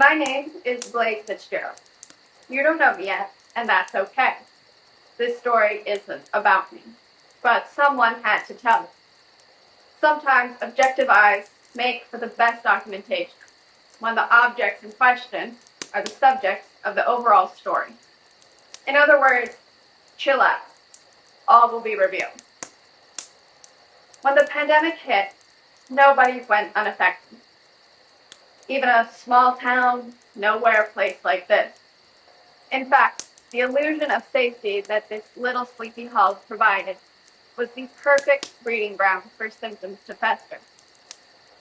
My name is Blake Fitzgerald. You don't know me yet, and that's okay. This story isn't about me, but someone had to tell it. Sometimes objective eyes make for the best documentation when the objects in question are the subjects of the overall story. In other words, chill out. All will be revealed. When the pandemic hit, nobody went unaffected. Even a small town, nowhere place like this. In fact, the illusion of safety that this little sleepy hull provided was the perfect breeding ground for symptoms to fester.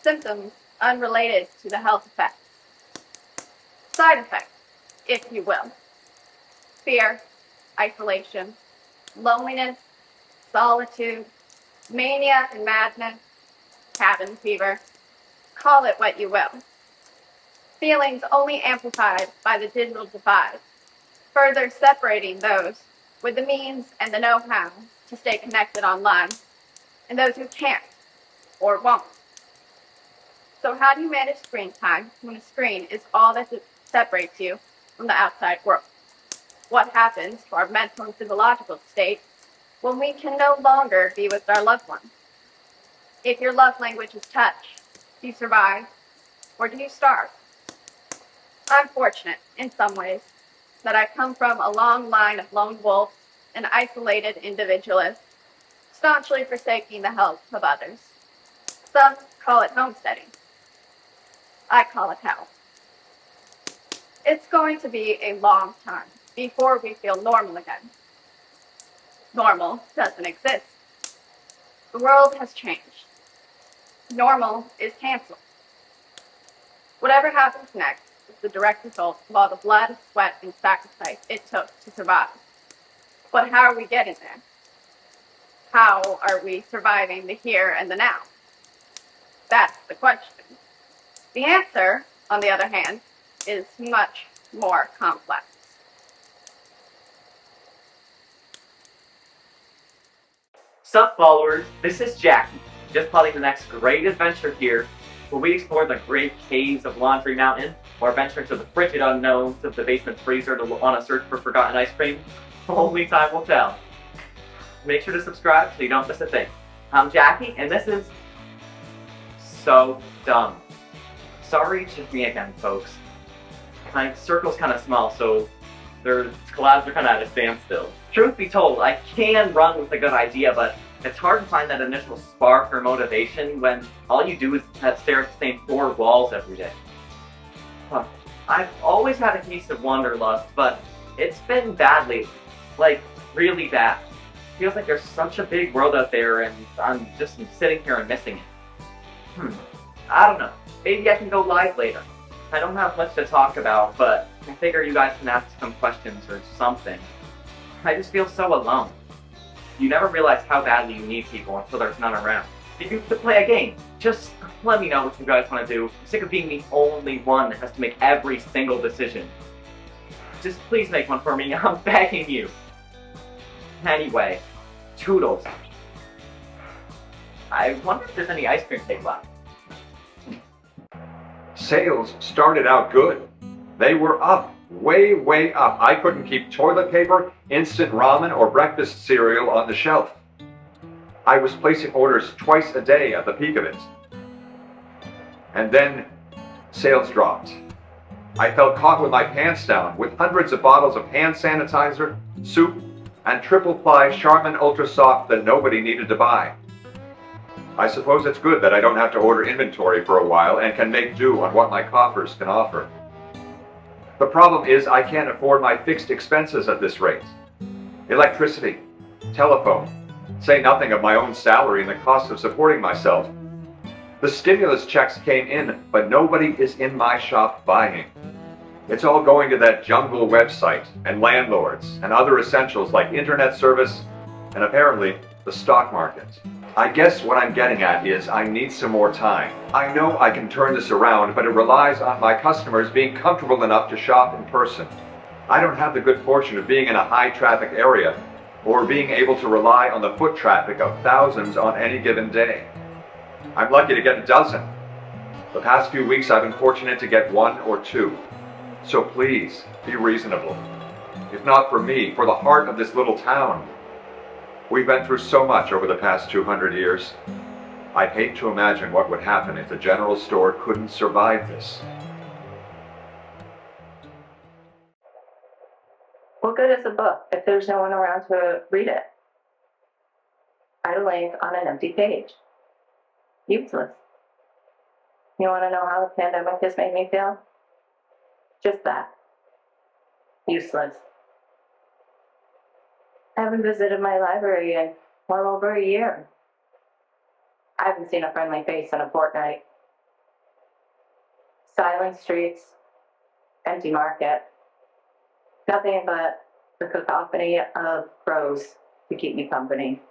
Symptoms unrelated to the health effects. Side effects, if you will. Fear, isolation, loneliness, solitude, mania and madness, cabin fever. Call it what you will. Feelings only amplified by the digital divide, further separating those with the means and the know-how to stay connected online, and those who can't or won't. So how do you manage screen time when a screen is all that separates you from the outside world? What happens to our mental and physiological state when we can no longer be with our loved ones? If your love language is touch, do you survive or do you starve? I'm fortunate, in some ways, that I come from a long line of lone wolves and isolated individualists, staunchly forsaking the help of others. Some call it homesteading. I call it hell. It's going to be a long time before we feel normal again. Normal doesn't exist. The world has changed. Normal is canceled. Whatever happens next is the direct result of all the blood, sweat, and sacrifice it took to survive. But how are we getting there? How are we surviving the here and the now? That's the question. The answer, on the other hand, is much more complex. Sup followers, this is Jackie, just plotting the next great adventure here, where we explore the great caves of Laundry Mountain, or venture into the frigid unknowns of the basement freezer on a search for forgotten ice cream. Only time will tell. Make sure to subscribe so you don't miss a thing. I'm Jackie, and this is so dumb. Sorry, it's just me again, folks. My circle's kind of small, so their collabs are kind of at a standstill. Truth be told, I can run with a good idea, but it's hard to find that initial spark or motivation when all you do is stare at the same 4 walls every day. I've always had a case of wanderlust, but it's been bad lately. Like, really bad. Feels like there's such a big world out there and I'm just sitting here and missing it. I don't know. Maybe I can go live later. I don't have much to talk about, but I figure you guys can ask some questions or something. I just feel so alone. You never realize how badly you need people until there's none around. If you could play a game, just let me know what you guys want to do. I'm sick of being the only one that has to make every single decision. Just please make one for me, I'm begging you. Anyway, toodles. I wonder if there's any ice cream cake left. Sales started out good. They were up, way up. I couldn't keep toilet paper, instant ramen, or breakfast cereal on the shelf. I was placing orders twice a day at the peak of it. And then sales dropped. I felt caught with my pants down with hundreds of bottles of hand sanitizer, soup, and triple-ply Charmin Ultra Soft that nobody needed to buy. I suppose it's good that I don't have to order inventory for a while and can make do on what my coffers can offer. The problem is I can't afford my fixed expenses at this rate. Electricity, telephone, say nothing of my own salary and the cost of supporting myself. The stimulus checks came in, but nobody is in my shop buying. It's all going to that jungle website and landlords and other essentials like internet service and apparently the stock market. I guess what I'm getting at is I need some more time. I know I can turn this around, but it relies on my customers being comfortable enough to shop in person. I don't have the good fortune of being in a high traffic area or being able to rely on the foot traffic of thousands on any given day. I'm lucky to get a dozen. The past few weeks I've been fortunate to get one or two. So please, be reasonable. If not for me, for the heart of this little town. We've been through so much over the past 200 years. I'd hate to imagine what would happen if the general store couldn't survive this. What good is a book if there's no one around to read it? Idling on an empty page. Useless. You want to know how the pandemic has made me feel? Just that. Useless. I haven't visited my library in well over a year. I haven't seen a friendly face in a fortnight. Silent streets, empty market. Nothing but the cacophony of crows to keep me company.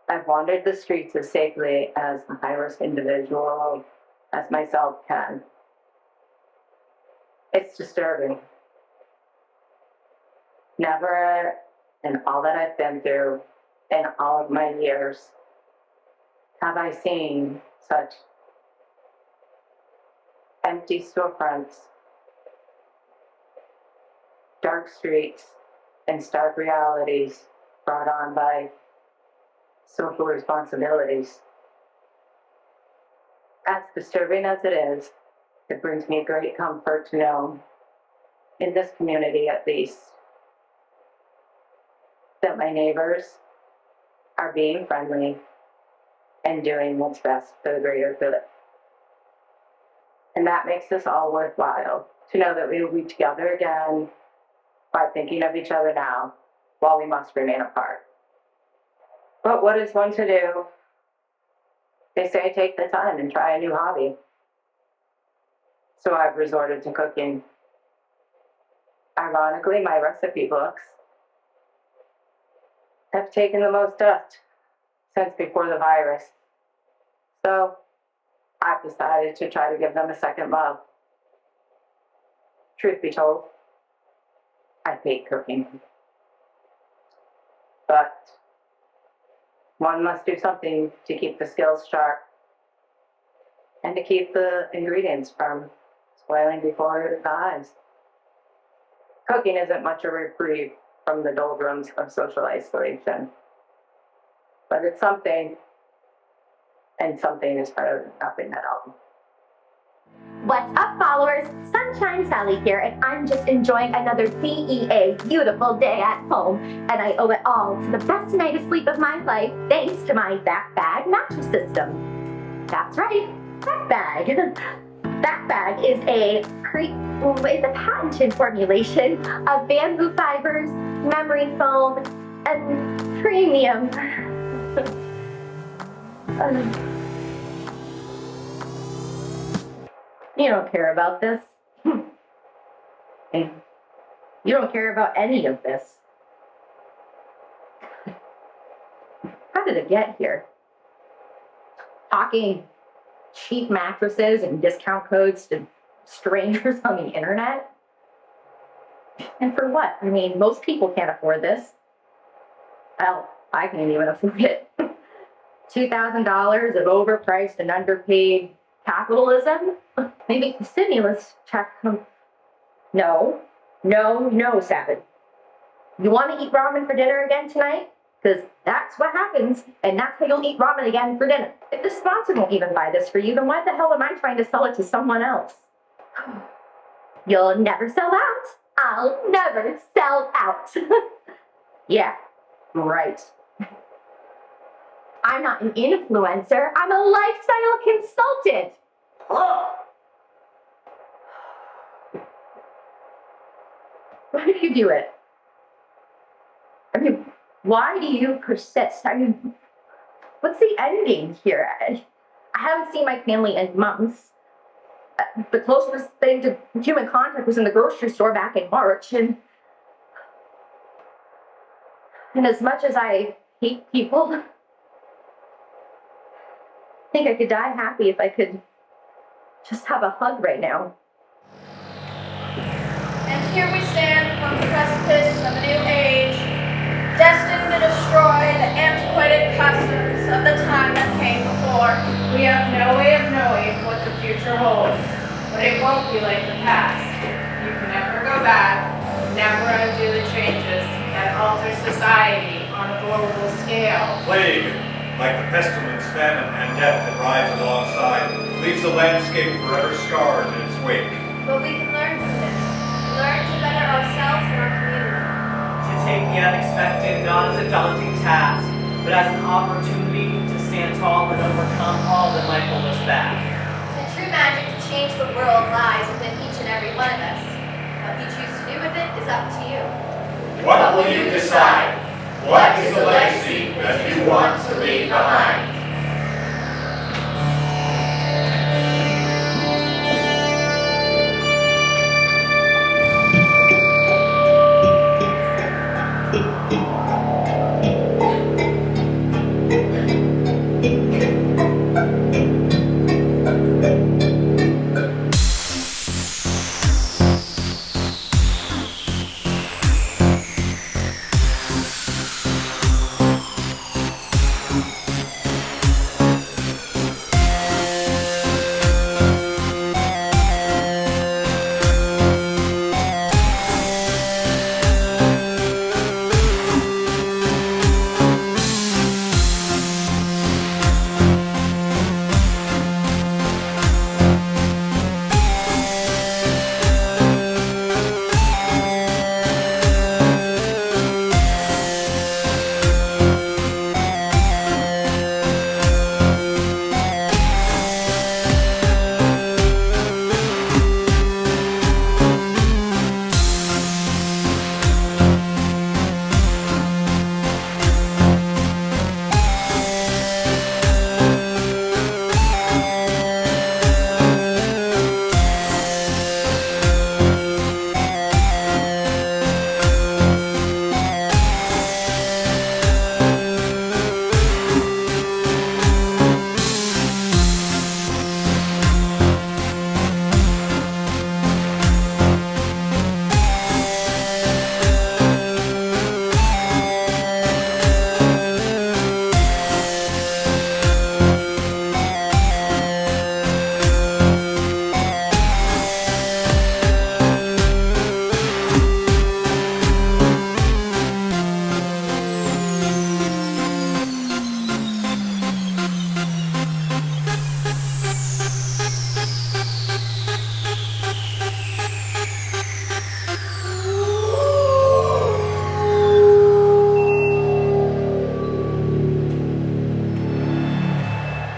I've wandered the streets as safely as a high-risk individual as myself can. It's disturbing. Never, in all that I've been through, in all of my years, have I seen such empty storefronts, dark streets, and stark realities brought on by social responsibilities. As disturbing as it is, it brings me great comfort to know, in this community at least, that my neighbors are being friendly and doing what's best for the greater good. And that makes this all worthwhile, to know that we will be together again by thinking of each other now, while we must remain apart. But what is one to do? They say take the time and try a new hobby. So I've resorted to cooking. Ironically, my recipe books have taken the most dust since before the virus. So I've decided to try to give them a second love. Truth be told, I hate cooking. But one must do something to keep the skills sharp and to keep the ingredients from spoiling before the eyes. Cooking isn't much a reprieve from the doldrums of social isolation, but it's something, and something is better than nothing at all. What's up, followers? Sunshine Sally here, and I'm just enjoying another BEA beautiful day at home, and I owe it all to the best night of sleep of my life, thanks to my back bag mattress system. That's right, back bag. Back bag is a patented formulation of bamboo fibers, memory foam, and premium. You don't care about this. You don't care about any of this. How did it get here? Talking cheap mattresses and discount codes to strangers on the internet? And for what? I mean, most people can't afford this. Hell, I can't even afford it. $2,000 of overpriced and underpaid capitalism? Maybe the stimulus check. No, Sabbath. You want to eat ramen for dinner again tonight? Because that's what happens, and that's how you'll eat ramen again for dinner. If the sponsor won't even buy this for you, then why the hell am I trying to sell it to someone else? You'll never sell out. I'll never sell out. Yeah, right. I'm not an influencer. I'm a lifestyle consultant. Why do you do it? I mean, why do you persist? I mean, what's the ending here? I haven't seen my family in months. The closest thing to human contact was in the grocery store back in March, and as much as I hate people, I think I could die happy if I could just have a hug right now. And here we stand upon the precipice of a new age, destined to destroy the antiquated customs of the time that came before. We have no way of knowing will be like the past. You can never go back, never undo the changes that alter society on a global scale. Plague, like the pestilence, famine, and death that rides alongside, leaves the landscape forever scarred in its wake. But we can learn from this. Learn to better ourselves and our community. To take the unexpected not as a daunting task, but as an opportunity to stand tall and overcome all that might hold us back. The true magic to change the world lies within each and every one of us. What you choose to do with it is up to you. What will you decide? What is the legacy that you want to leave behind?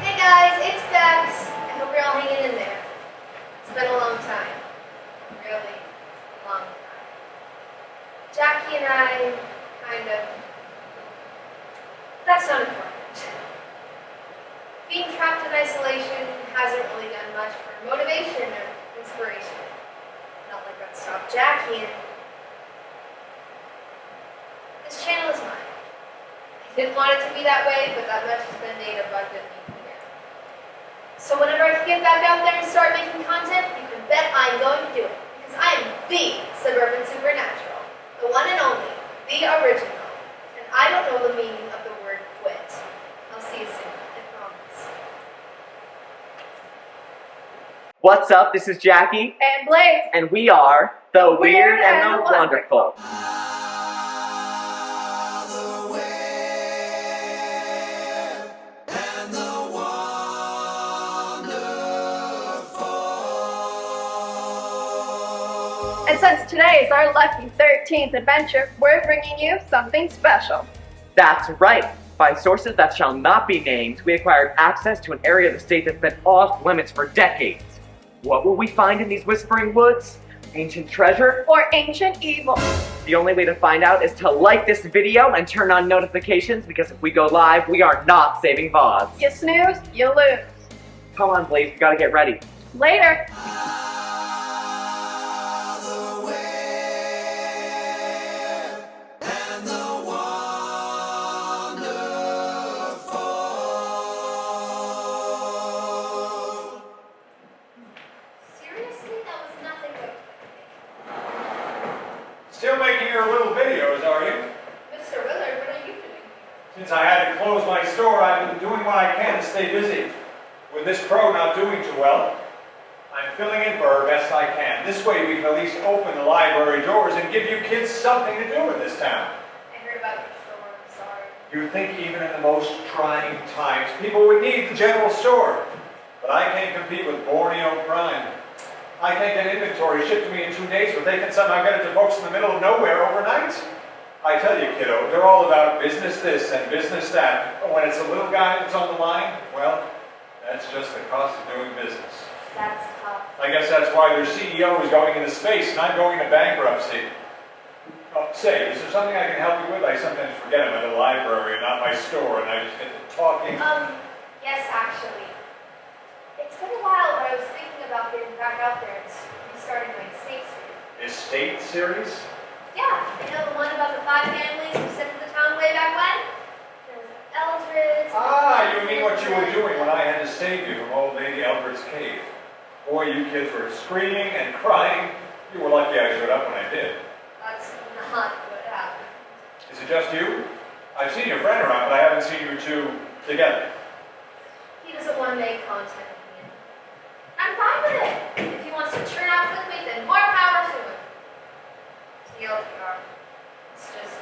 Hey guys, it's Bex. I hope you're all hanging in there. It's been a long time. Really long time. Jackie and I, kind of. That's not important. Being trapped in isolation hasn't really done much for motivation or inspiration. Not like that stopped Jackie and this channel is mine. I didn't want it to be that way, but that much has been made abundantly clear. So whenever I can get back out there and start making content, you can bet I'm going to do it. Because I am the Suburban Supernatural. The one and only. The original. And I don't know the meaning of the word quit. I'll see you soon. I promise. What's up? This is Jackie, And Blaze. and we are the Weird and the Wonderful. And since today is our lucky 13th adventure, we're bringing you something special. That's right. By sources that shall not be named, we acquired access to an area of the state that's been off limits for decades. What will we find in these whispering woods? Ancient treasure? Or ancient evil. The only way to find out is to like this video and turn on notifications, because if we go live, we are not saving VODs. You snooze, you lose. Come on, Blaze, we gotta get ready. Later. Seriously, that was nothing but... Still making your little videos, are you? Mr. Willard, what are you doing? Since I had to close my store, I've been doing what I can to stay busy. With this pro not doing too well, I'm filling in for her best I can. This way we can at least open the library doors and give you kids something to do in this town. I heard about your store, I'm sorry. You'd think even in the most trying times, people would need the general store. But I can't compete with Borneo Prime. I can't get inventory shipped to me in 2 days, but they can somehow get it to folks in the middle of nowhere overnight. I tell you, kiddo, they're all about business this and business that. But when it's a little guy that's on the line, well, that's just the cost of doing business. That's tough. I guess that's why their CEO is going into space, not going into bankruptcy. Oh, say, is there something I can help you with? I sometimes forget I'm at a library and not my store, and I just get to talking. Yes, actually. It's been a while, but I was thinking about getting back out there and restarting my estate series. Estate series? Yeah, you know the one about the 5 families who sent to the town way back when? There was Eldred's. Ah, you mean what you were doing when I had to save you from old lady Eldred's cave. Boy, you kids were screaming and crying. You were lucky I showed up when I did. That's not what happened. Is it just you? I've seen your friend around, but I haven't seen you two together. He doesn't want to make content with me. I'm fine with it. If he wants to churn out with me, then more power to him. TLDR. It's just...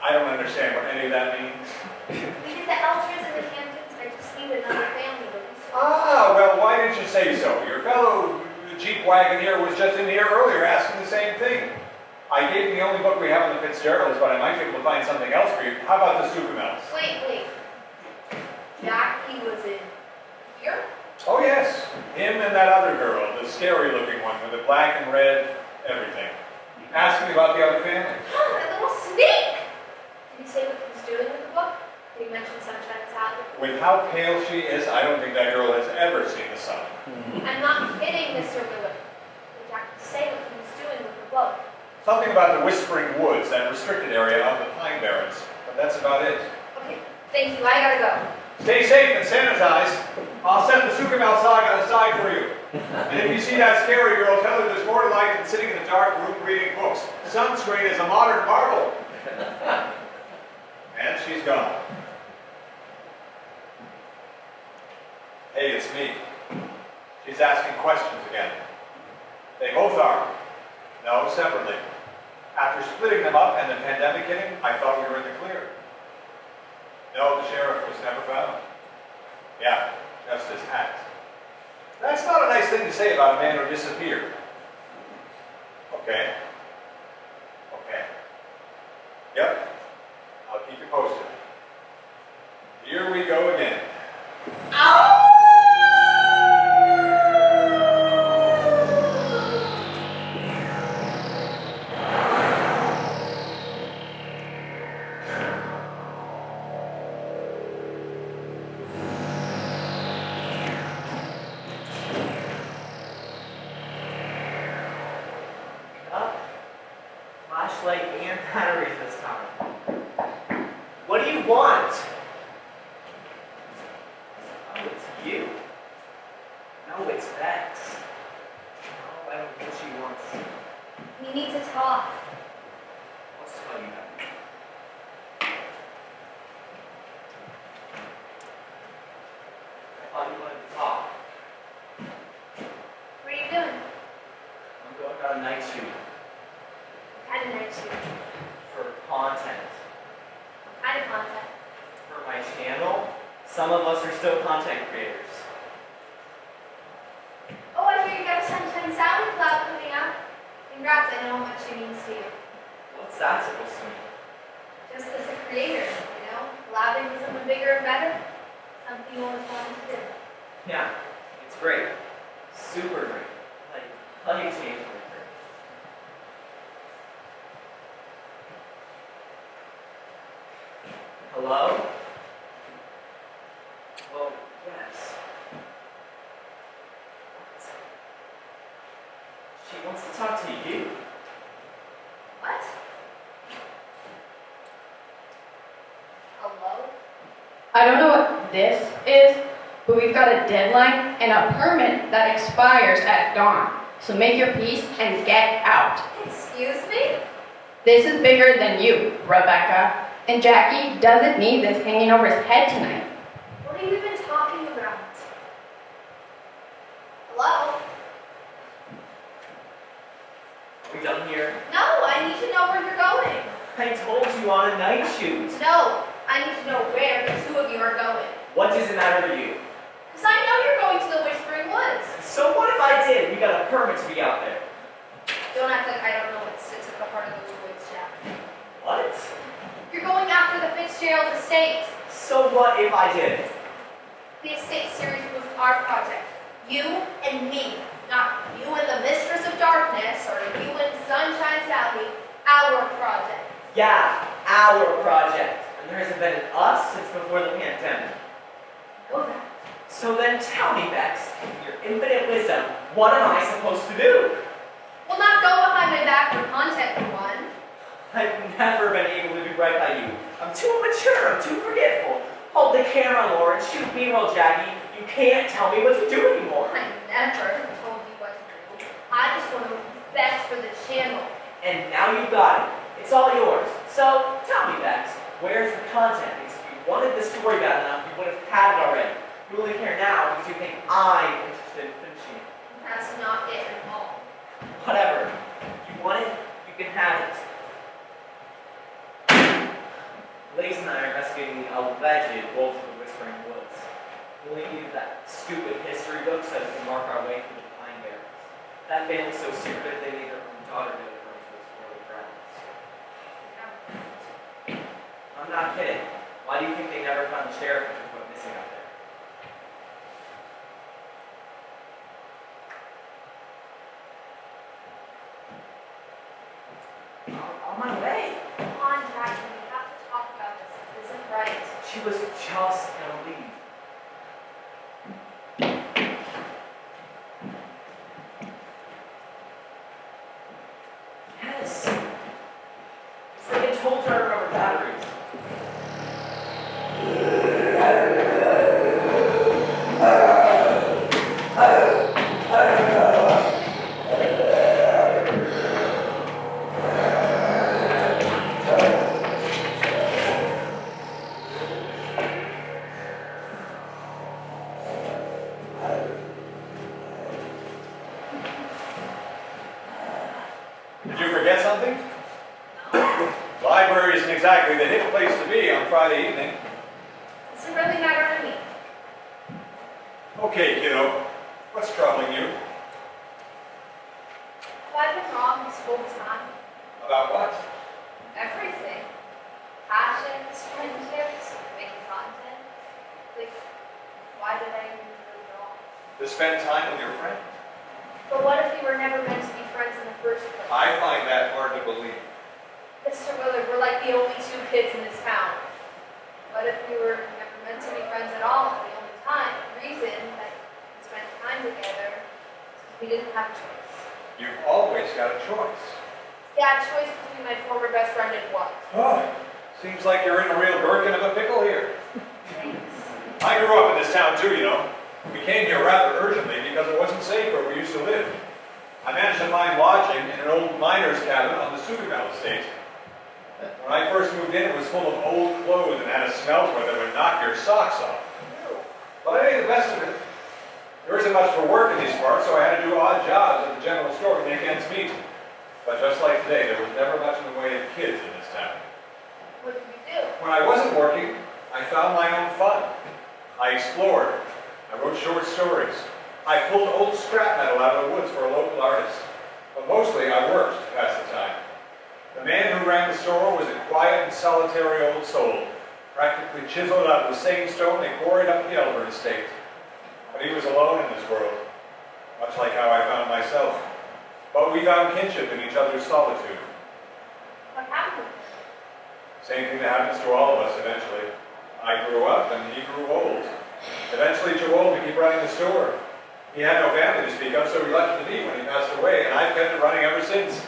I don't understand what any of that means. We did the Eldred's and the Hamptons, and I just needed another family to restore. Ah, well, why didn't you say so? Your fellow Jeep wagoneer was just in here earlier asking the same thing. I gave him the only book we have on the Fitzgeralds, but I might be able to find something else for you. How about the Supernaturals? Wait. Jackie was in here? Oh, yes. Him and that other girl, the scary-looking one with the black and red everything. Ask me about the other family. That little sneak! Did he say what he was doing with the book? Did he mention Sunshine's Salad? With how pale she is, I don't think that girl has ever seen the sun. I'm not kidding, Mr. Willard. Did Jackie say what he was doing with the book? Something about the Whispering Woods, that restricted area of the Pine Barrens. But that's about it. Okay, thank you. I gotta go. Stay safe and sanitize. I'll set the Supernaturals saga aside for you. And if you see that scary girl, tell her there's more to life than sitting in a dark room reading books. Sunscreen is a modern marvel. And she's gone. Hey, it's me. She's asking questions again. They both are. No, separately. After splitting them up and the pandemic hitting, I thought we were in the clear. No, the sheriff was never found. Yeah, justice hacked. That's not a nice thing to say about a man who disappeared. Okay. Yep. I'll keep you posted. Here we go again. Flashlight and batteries this time. What do you want? Oh, it's you. No, it's Bex. No, I don't think she wants. We need to talk. Let's tell you that. I thought you wanted to talk. What are you doing? I'm going on a night shoot. What kind of night shoot? For content. What kind of content? For my channel, some of us are still content creators. Oh, I hear you got a Sunshine Salad Cloud coming up. Congrats, I know how much she means to you. What's that supposed to mean? Just as a creator, you know? Collabing with someone bigger and better. Something you always wanted to do. Yeah, it's great. Super great. Like, life-changing great. Hello? Well, yes. She wants to talk to you. What? Hello? I don't know what this is, but we've got a deadline and a permit that expires at dawn. So make your peace and get out. Excuse me? This is bigger than you, Rebecca. And Jackie doesn't need this hanging over his head tonight. What have you been talking about? Hello? I told you on a night shoot. No, I need to know where the two of you are going. What does it matter to you? Because I know you're going to the Whispering Woods. So what if I did? We got a permit to be out there. Don't act like I don't know what sits at the heart of those woods, Jack. What? You're going after the Fitzgerald Estate. So what if I did? The estate series was our project. You and me. Not you and the Mistress of Darkness, or you and Sunshine Sally. Our project. Yeah, our project. And there hasn't been an us since before the pandemic. Know that. So then tell me, Bex, in your infinite wisdom, what am I supposed to do? Well, not go behind my back for content, for one. I've never been able to do right by you. I'm too immature, I'm too forgetful. Hold the camera, Lauren, shoot B-roll, Jackie. You can't tell me what to do anymore. I never told you what to do. I just want to do best for the channel. And now you've got it. It's all yours. So, tell me, Bex, where's the content? Because if you wanted the story bad enough, you would have had it already. You only care now because you think I'm interested in finishing it. That's not it at all. Whatever. You want it, you can have it. Lace and I are investigating the alleged wolves of the Whispering Woods. We'll need that stupid history book so we can mark our way through the pine barrens. That family's so secret they made their own daughter do it from those early grounds. I'm not kidding. Why do you think they never found the sheriff who went missing out there? On my way. Come on, Jackson. We have to talk about this. This isn't right. She was just gonna leave. Yes. It's like I told her I remember batteries. Did you forget something? Library isn't exactly the hip place to be on Friday evening. Does it really matter to me? Okay, kiddo. What's troubling you? Have I been wrong this whole time? About what? Everything. Passions, friendships, making content. Like, why did I even do it wrong? To spend time with your friend? But what if we were never meant to be friends in the first place? I find that hard to believe. Mr. Willard, we're like the only two kids in this town. What if we were never meant to be friends at all? The only reason that we spent time together is because we didn't have a choice. You've always got a choice. Yeah, a choice between my former best friend and what? Oh, seems like you're in a real gherkin of a pickle here. Thanks. I grew up in this town too, you know. We came here rather urgently because it wasn't safe where we used to live. I managed to find lodging in an old miner's cabin on the Suburban Estate. When I first moved in, it was full of old clothes and had a smell to it that would knock your socks off. But I made the best of it. There isn't much for work in these parts, so I had to do odd jobs at the general store to make ends meet. But just like today, there was never much in the way of kids in this town. What did we do? When I wasn't working, I found my own fun. I explored. I wrote short stories. I pulled old scrap metal out of the woods for a local artist. But mostly I worked to pass the time. The man who ran the store was a quiet and solitary old soul, practically chiseled out of the same stone they quarried up the Albert Estate. But he was alone in this world, much like how I found myself. But we found kinship in each other's solitude. What happened? Same thing that happens to all of us eventually. I grew up and he grew old. Eventually too old to keep running the store. He had no family to speak of, so he left it to me when he passed away, and I've kept it running ever since.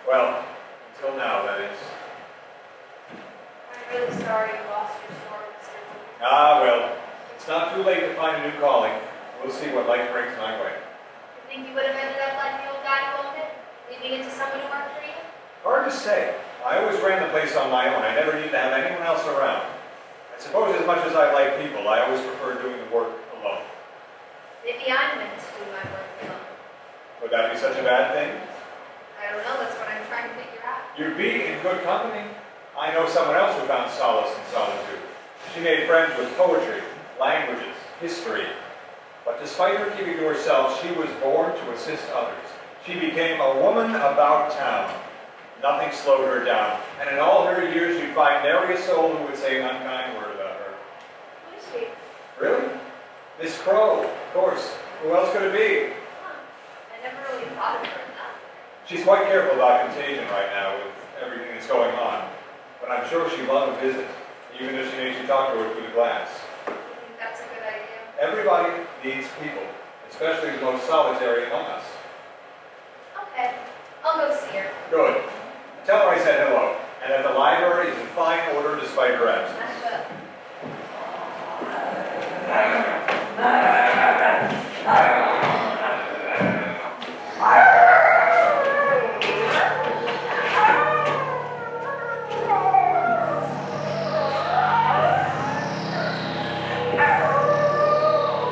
Well, until now, that is. I'm really sorry you lost your store, Mr. Willard. Ah, well, it's not too late to find a new calling. We'll see what life brings my way. You think you would have ended up like the old guy who owned it? Leaving it to someone who worked for you? Hard to say. I always ran the place on my own. I never needed to have anyone else around. I suppose as much as I like people, I always prefer doing the work alone. Maybe I'm meant to do my work alone. Would that be such a bad thing? I don't know, that's what I'm trying to figure out. You'd be in good company. I know someone else who found solace in solitude. She made friends with poetry, languages, history. But despite her keeping to herself, she was born to assist others. She became a woman about town. Nothing slowed her down. And in all her years, you'd find nary a soul who would say an unkind word about her. Who is she? Really? Miss Crow, of course. Who else could it be? I never really thought of her in that. She's quite careful about contagion right now with everything that's going on. But I'm sure she'd love a visit, even if she made you talk to her through the glass. You think that's a good idea? Everybody needs people, especially the most solitary among us. Okay, I'll go see her. Good. Tell her I said hello, and that the library is in fine order despite her absence. I will.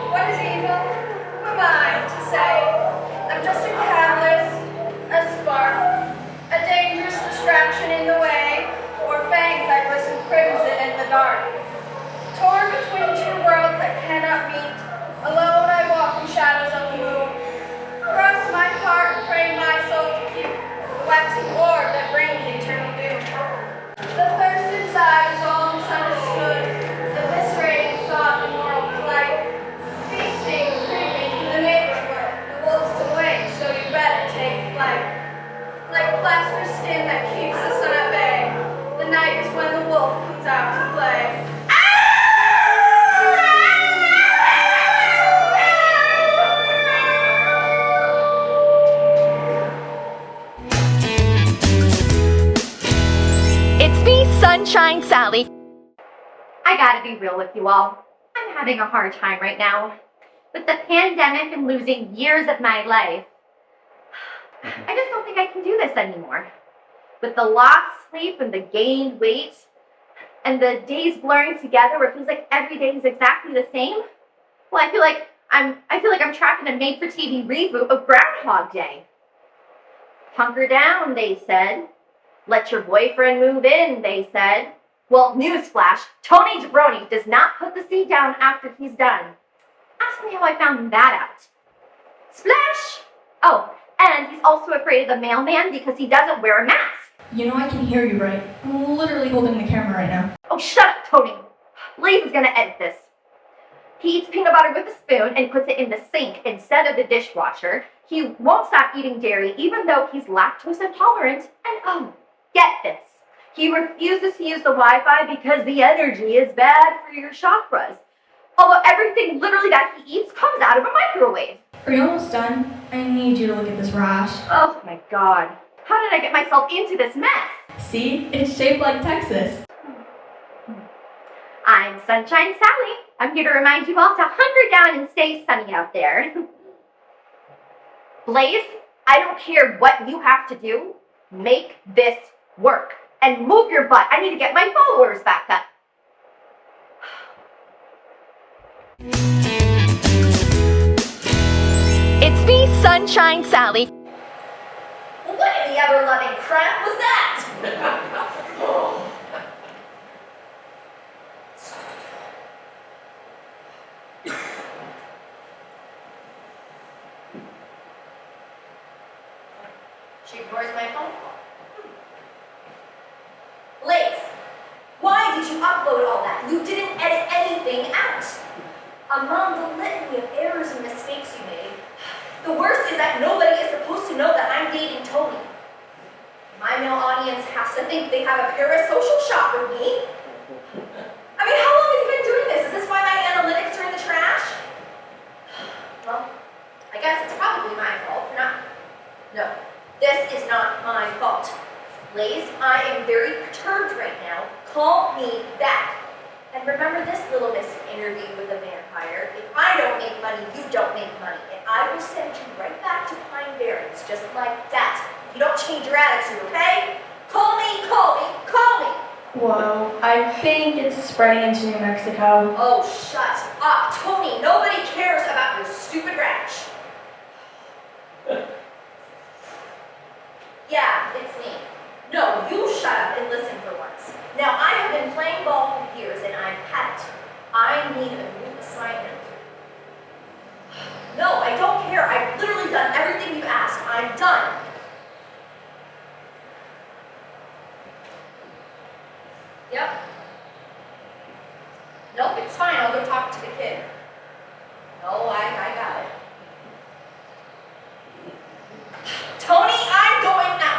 What is evil? Who am I to say? I'm just a catalyst, a spark, a dangerous distraction in the way, or fangs that glisten crimson in the dark. Torn between two worlds that cannot meet, alone I walk in shadows of the moon. Cross my heart and pray my soul to keep the waxing orb that brings eternal doom. The thirst inside is all misunderstood, eviscerating thought and moral plight. Feasting, creeping through the neighborhood, the wolf's awake, so you better take flight. Like plaster skin that keeps the sun at bay, the night is when the wolf comes out to play. It's me, Sunshine Sally. I gotta be real with you all. I'm having a hard time right now. With the pandemic and losing years of my life, I just don't think I can do this anymore. With the lost sleep and the gained weight, and the days blurring together where it feels like every day is exactly the same, well, I feel like I'm trapped in a made-for-TV reboot of Groundhog Day. Hunker down, they said. Let your boyfriend move in, they said. Well, newsflash, Tony Jabroni does not put the seed down after he's done. Ask me how I found that out. Splash! Oh, and he's also afraid of the mailman because he doesn't wear a mask. You know I can hear you right. I'm literally holding the camera right now. Oh, shut up, Tony. Leif is gonna edit this. He eats peanut butter with a spoon and puts it in the sink instead of the dishwasher. He won't stop eating dairy even though he's lactose intolerant. And oh, get this. He refuses to use the Wi-Fi because the energy is bad for your chakras. Although everything literally that he eats comes out of a microwave. Are you almost done? I need you to look at this rash. Oh my God. How did I get myself into this mess? See? It's shaped like Texas. I'm Sunshine Sally. I'm here to remind you all to hunker down and stay sunny out there. Blaze, I don't care what you have to do. Make this work. And move your butt. I need to get my followers back up. It's me, Sunshine Sally. What in the ever-loving crap was that? She ignores my phone call. Lace, why did you upload all that? You didn't edit anything out. Among the litany of errors and mistakes you made, the worst is that nobody is supposed to know that I'm dating Tony. My male audience has to think they have a parasocial shot with me. I mean, how long have you been doing this? Is this why my analytics are in the trash? Well, I guess it's probably my fault for not. No, this is not my fault. Lace, I am very perturbed right now. Call me back. And remember this little miss interview with a vampire. If I don't make money, you don't make money. And I will send you right back to Pine Barrens, just like that. You don't change your attitude, okay? Call me, call me, call me. Whoa, I think it's spreading into New Mexico. Oh, shut up, Tony. Nobody cares about your stupid rash. Yeah, it's me. No, shut up and listen for once. Now, I have been playing ball for years and I've had it. I need a new assignment. No, I don't care. I've literally done everything you asked. I'm done. Yep. Nope, it's fine. I'll go talk to the kid. No, I got it. Tony, I'm going out.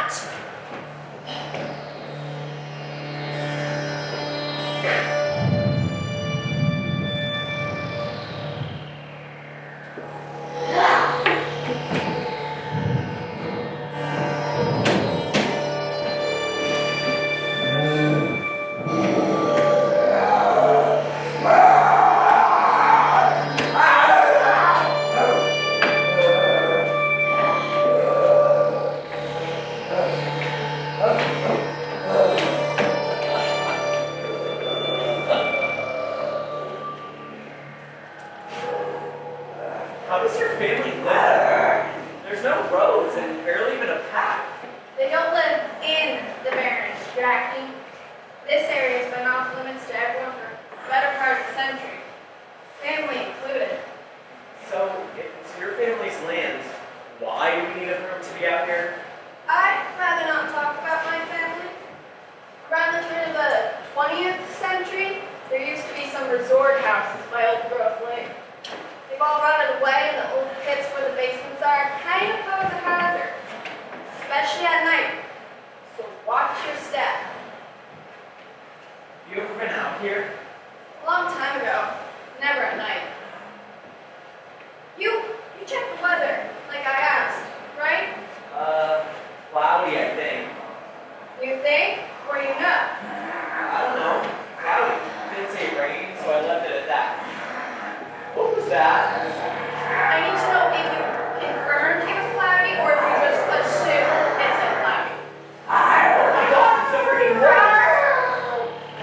How does your family live? There's no roads and barely even a path. They don't live in the barrens, Jackie. This area has been off limits to everyone for the better part of a century, family included. So, if it's your family's land, why do we need a room to be out here? I'd rather not talk about my family. Around the turn of the 20th century, there used to be some resort houses by Old Grove Lake. They've all rotted away, and the old pits where the basements are kind of pose a hazard, especially at night. So watch your step. You ever been out here? A long time ago, never at night. You check the weather, like I asked, right? Cloudy, I think. You think, or you know? I don't know. Cloudy. Didn't say rain, so I left it at that. What was that? I need to know if you confirmed it was cloudy, or if you just assumed it said cloudy. Oh my god, it's so freaking bright!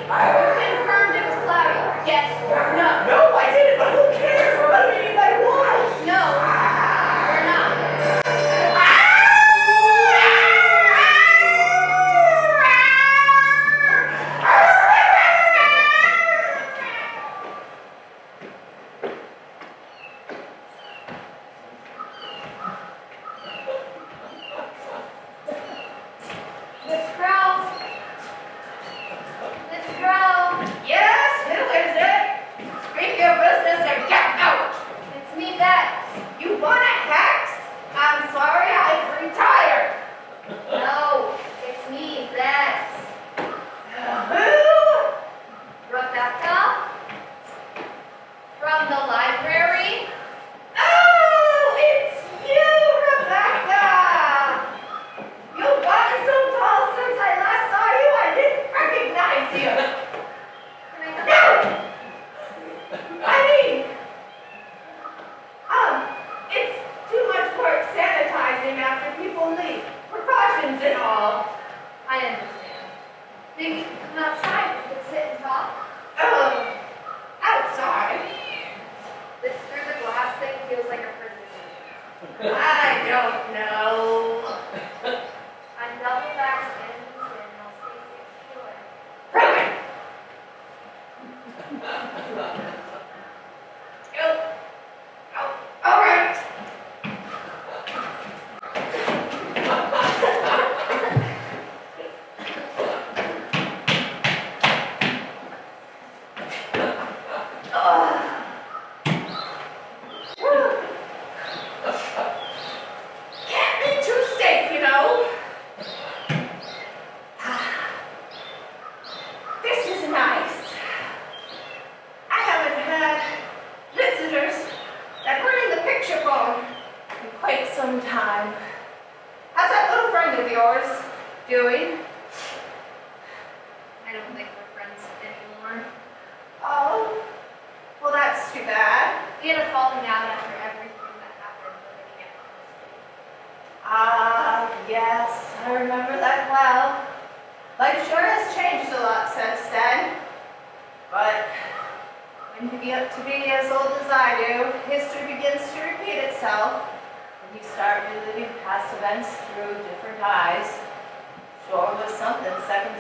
You confirmed it was cloudy, yes or no? No, I didn't, but who cares? We're about to be eaten by wolves! No, we're not. Yes, who is it? Speak your business and get out. It's me, Bex. You want a hex? I'm sorry, I've retired. No, it's me, Bex. Who? Rebecca? From the library? Oh, it's you, Rebecca. You've gotten so tall since I last saw you, I didn't recognize you. No! It's too much work sanitizing after people leave. Precautions and all. I understand. Maybe come outside, we could sit and talk. Outside. This through the glass thing feels like a prison. I don't know. I'm double vaccinated and I'll stay 6 feet away. Prove it. All right. Can't be too safe, you know. This is nice. I haven't had visitors that were in the picture phone in quite some time. How's that little friend of yours doing? I don't think we're friends anymore. Oh, well, that's too bad. We had a falling out after everything that happened living at home. Ah, yes, I remember that well. Life sure has changed a lot since then. But when you get to be as old as I do, history begins to repeat itself. And you start reliving past events through different eyes. Sure was something second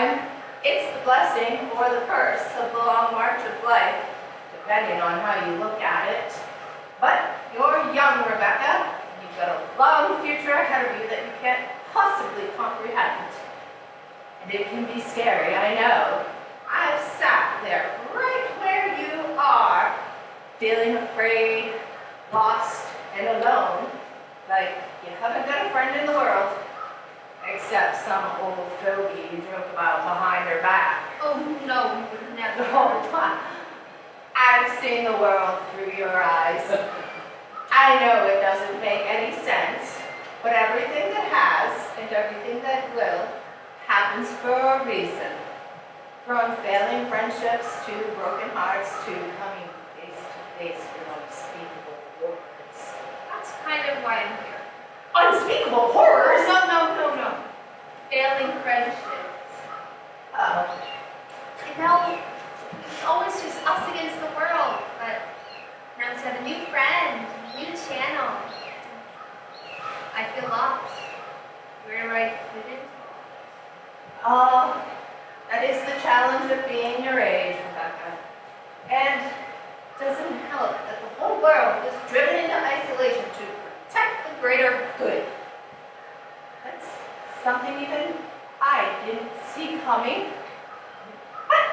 time, it's the blessing or the curse of the long march of life, depending on how you look at it. But you're young, Rebecca. You've got a long future ahead of you that you can't possibly comprehend. And it can be scary, I know. I've sat there right where you are, feeling afraid, lost, and alone, like you haven't got a friend in the world, except some old fogey you joke about behind her back. Oh no, never. I've seen the world through your eyes. I know it doesn't make any sense, but everything that has and everything that will happens for a reason. From failing friendships to broken hearts to coming face to face with unspeakable horrors. That's kind of why I'm here. Unspeakable horrors? No. Failing friendships. Oh. You know, it's always just us against the world, but now to have a new friend, a new channel. I feel lost. Where do I fit into? That is the challenge of being your age, Rebecca. And it doesn't help that the whole world was driven into isolation to protect the greater good. That's something even I didn't see coming. But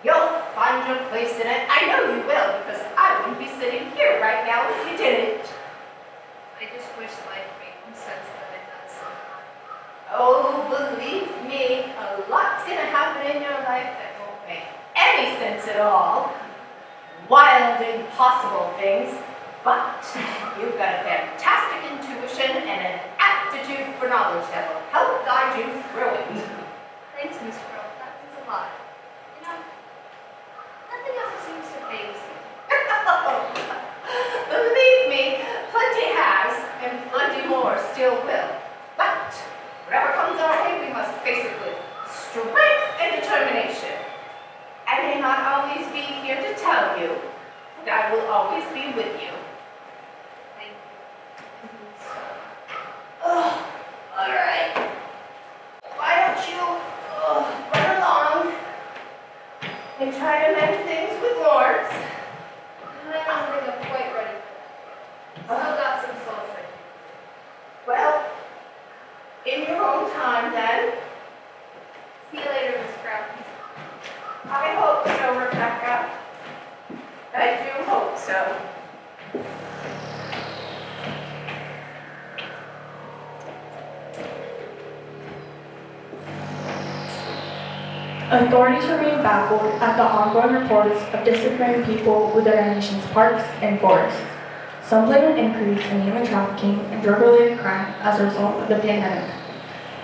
you'll find your place in it. I know you will, because I wouldn't be sitting here right now if you didn't. I just wish life made more sense than it does sometimes. Oh, believe me, a lot's gonna happen in your life that won't make any sense at all. Wild, impossible things, but you've got a fantastic intuition and an aptitude for knowledge that will help guide you through it. Thanks, Miss Pearl. That means a lot. You know, nothing else seems to faze me. Believe me, plenty has, and plenty more still will. But whatever comes our way, we must face it with strength and determination. I may not always be here to tell you, but I will always be with you. Thank you. Oh, all right. Why don't you run along and try to mend things with Lords? I don't think I'm quite ready for that. Still got some soul searching. Well, in your own time then. See you later, Miss Brown. I hope so, Rebecca. I do hope so. Authorities remain baffled at the ongoing reports of disappearing people within our nation's parks and forests. Some blame an increase in human trafficking and drug-related crime as a result of the pandemic.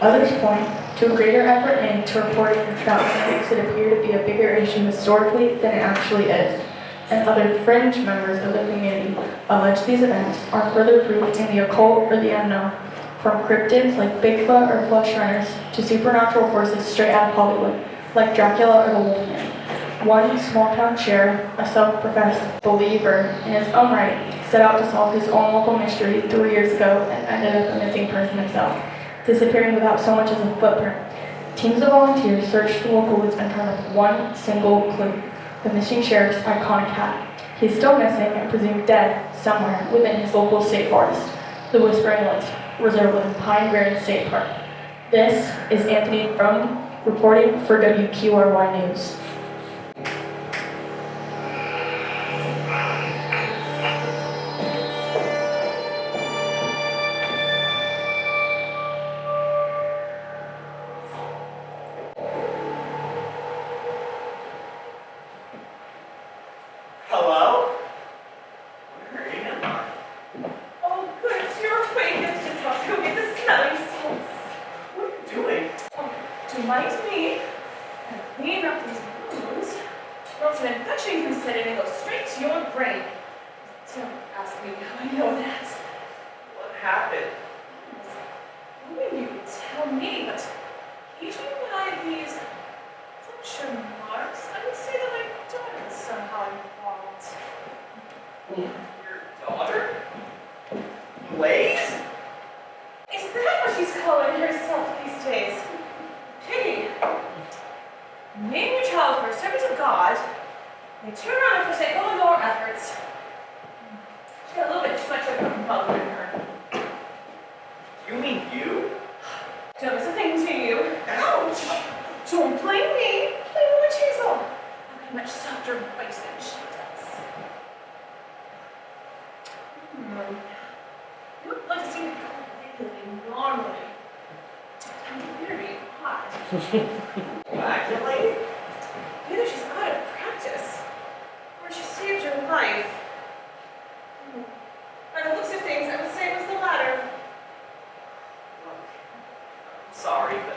Others point to a greater effort made to reporting that makes it appear to be a bigger issue historically than it actually is, and other fringe members of the community allege these events are further proof in the occult or the unknown, from cryptids like Bigfoot or flesh runners to supernatural forces straight out of Hollywood, like Dracula or the Wolfman. One small-town sheriff, a self-professed believer in his own right, set out to solve his own local mystery 3 years ago and ended up a missing person himself, disappearing without so much as a footprint. Teams of volunteers searched the local woods and turned up one single clue: the missing sheriff's iconic hat. He's still missing and presumed dead somewhere within his local state forest, the Whispering Woods, reserved within Pine Barren State Park. This is Anthony Brome reporting for WQRY News. Hello? Where are you? Oh, good, you're awake. I was just about to go get the smelling salts. What are you doing? Oh, to light me and clean up these wounds, or else an infection can set in and go straight to your brain. Don't ask me how I know that. What happened? Maybe you could tell me, but judging by these puncture marks, I would say that my daughter is somehow involved. Your daughter? Blaze? Is that what she's calling herself these days? Pity. normally. I'm very odd. Actually, Either she's out of practice, or she saved your life. By the looks of things, I would say it was the latter. sorry, but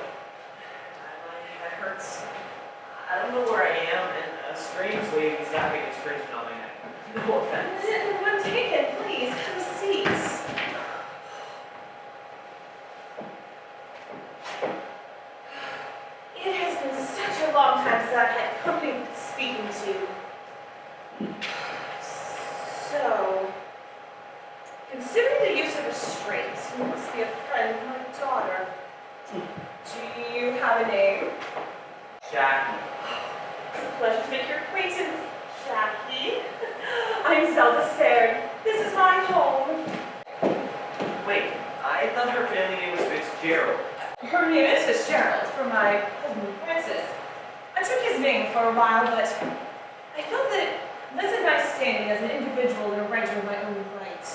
my head hurts. I don't know where I am, and a strange wave is having extension on my neck. No offense. One take it, please. Have a seat. It has been such a long time since I've had company speaking to. So, considering the use of restraints, you must be a friend of my daughter. Do you have a name? Jackie. It's a pleasure to make your acquaintance, Jackie. I'm Zelda Saird. This is my home. Wait, I thought her family name was Fitzgerald. Her name is Fitzgerald, for my cousin Francis. I took his name for a while, but I felt that it wasn't my standing as an individual and a writer of my own right.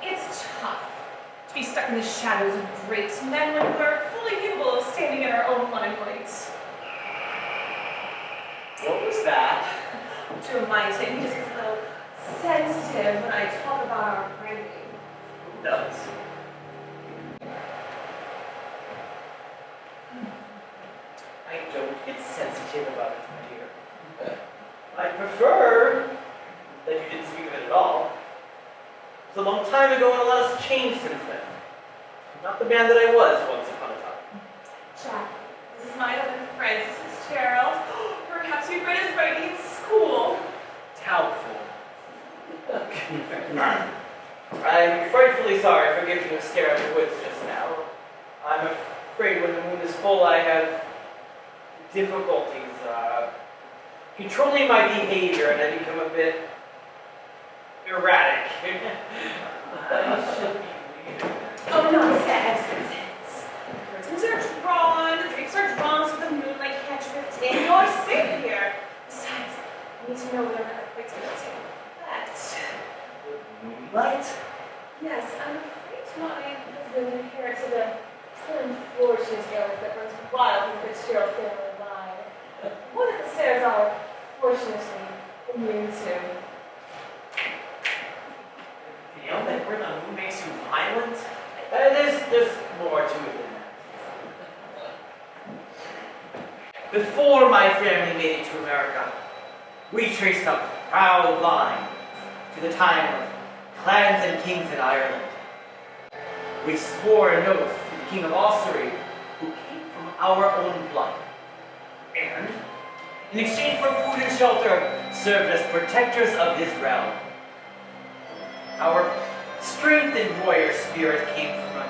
It's tough to be stuck in the shadows of great men when we're fully capable of standing in our own limelight. What was that? To remind him, he just gets a little sensitive when I talk about our writing. Who does? I don't get sensitive about it, my dear. I prefer that you didn't speak of it at all. It was a long time ago and a lot has changed since then. I'm not the man that I was once upon a time. Jack, this is my other Francis Fitzgerald. Perhaps you've read his writing in school. Doubtful. I'm frightfully sorry for giving you a scare of the woods just now. I'm afraid when the moon is full I have difficulties controlling my behavior and I become a bit erratic. I should be leaving. Oh, nonsense. Curtains are drawn, the drapes are drawn so the moonlight can't drift in. You're safe here. Besides, I need to know whether or not it's going to take effect. Moonlight? Yes, I'm afraid my husband inherited a unfortunate tale that runs wild in the Fitzgerald family line. One that the Sayers are, fortunately, immune to. The element where the moon makes you violent? There's more to it than that. Before my family made it to America, we traced a proud line to the time of clans and kings in Ireland. We swore an oath to the King of Ossory, who came from our own blood. And, in exchange for food and shelter, served as protectors of his realm. Our strength and warrior spirit came from a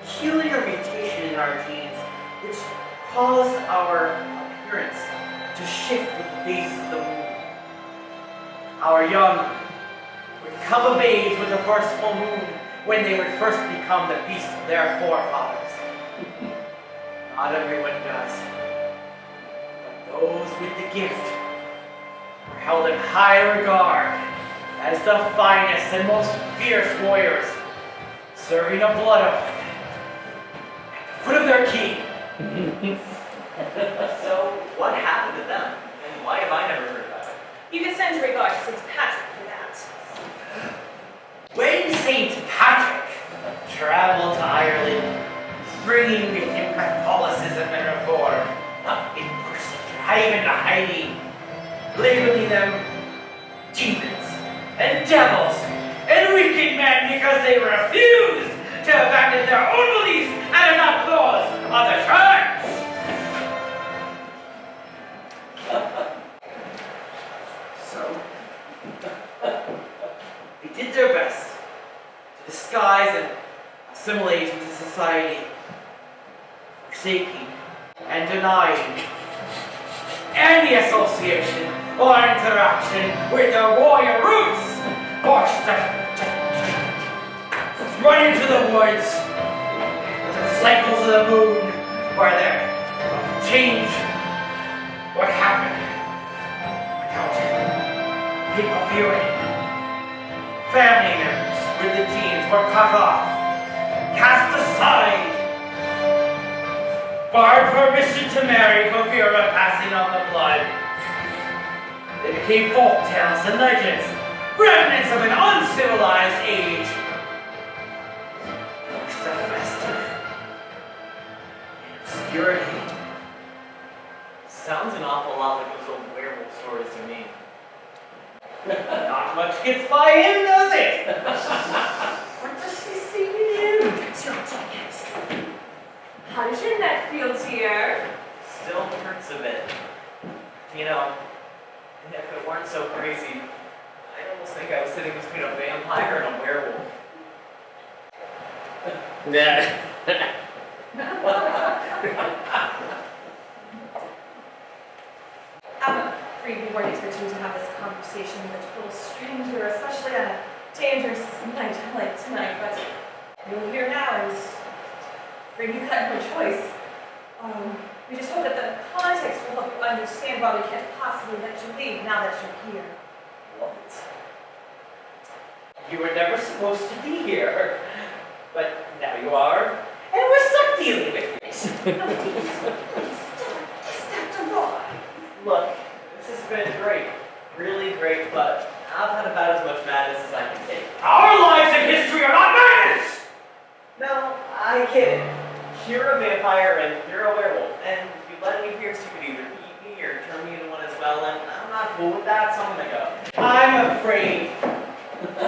peculiar mutation in our genes, which caused our appearance to shift with the phase of the moon. Our young would come of age with the first full moon when they would first become the beast of their forefathers. Not everyone does. But those with the gift were held in high regard as the finest and most fierce warriors, serving a blood oath at the foot of their king. So, what happened to them? And why have I never heard about it? You can send your regards to St. Patrick for that. When St. Patrick traveled to Ireland, bringing with him Catholicism and reform, it pushed the tribe into hiding, labeling them demons and devils and wicked men because they refused to abandon their own beliefs and adopt laws of the church. So, they did their best to disguise and assimilate into society, forsaking and denying any association or interaction with their warrior roots, forced to run into the woods with the cycles of the moon where their change would happen without people viewing. Family members with the genes veins were cut off, cast aside, barred permission to marry for fear of passing on the blood. They became folk tales and legends, remnants of an uncivilized age. Books that fester in obscurity. Sounds an awful lot like those old werewolf stories to me. Not much gets by him, does it? What does she see in you? It's your tickets. How does your neck feel, dear? Still hurts a bit. You know, if it weren't so crazy, I almost think I was sitting between a vampire and a werewolf. I'm afraid we weren't expecting to have this conversation with a total stranger, especially on a dangerous night like tonight, but you're here now and afraid you had no choice. We just hope that the context will help you understand why we can't possibly let you leave now that you're here. What? You were never supposed to be here, but now you are, and we're stuck dealing with this. Look, this has been great. Really great, but I've had about as much madness as I can take. Our lives and history are not madness! No, I kid. You're a vampire and you're a werewolf, and if you let me here, so you could either eat me or turn me into one as well, and I'm not cool with that, so I'm gonna go. I'm afraid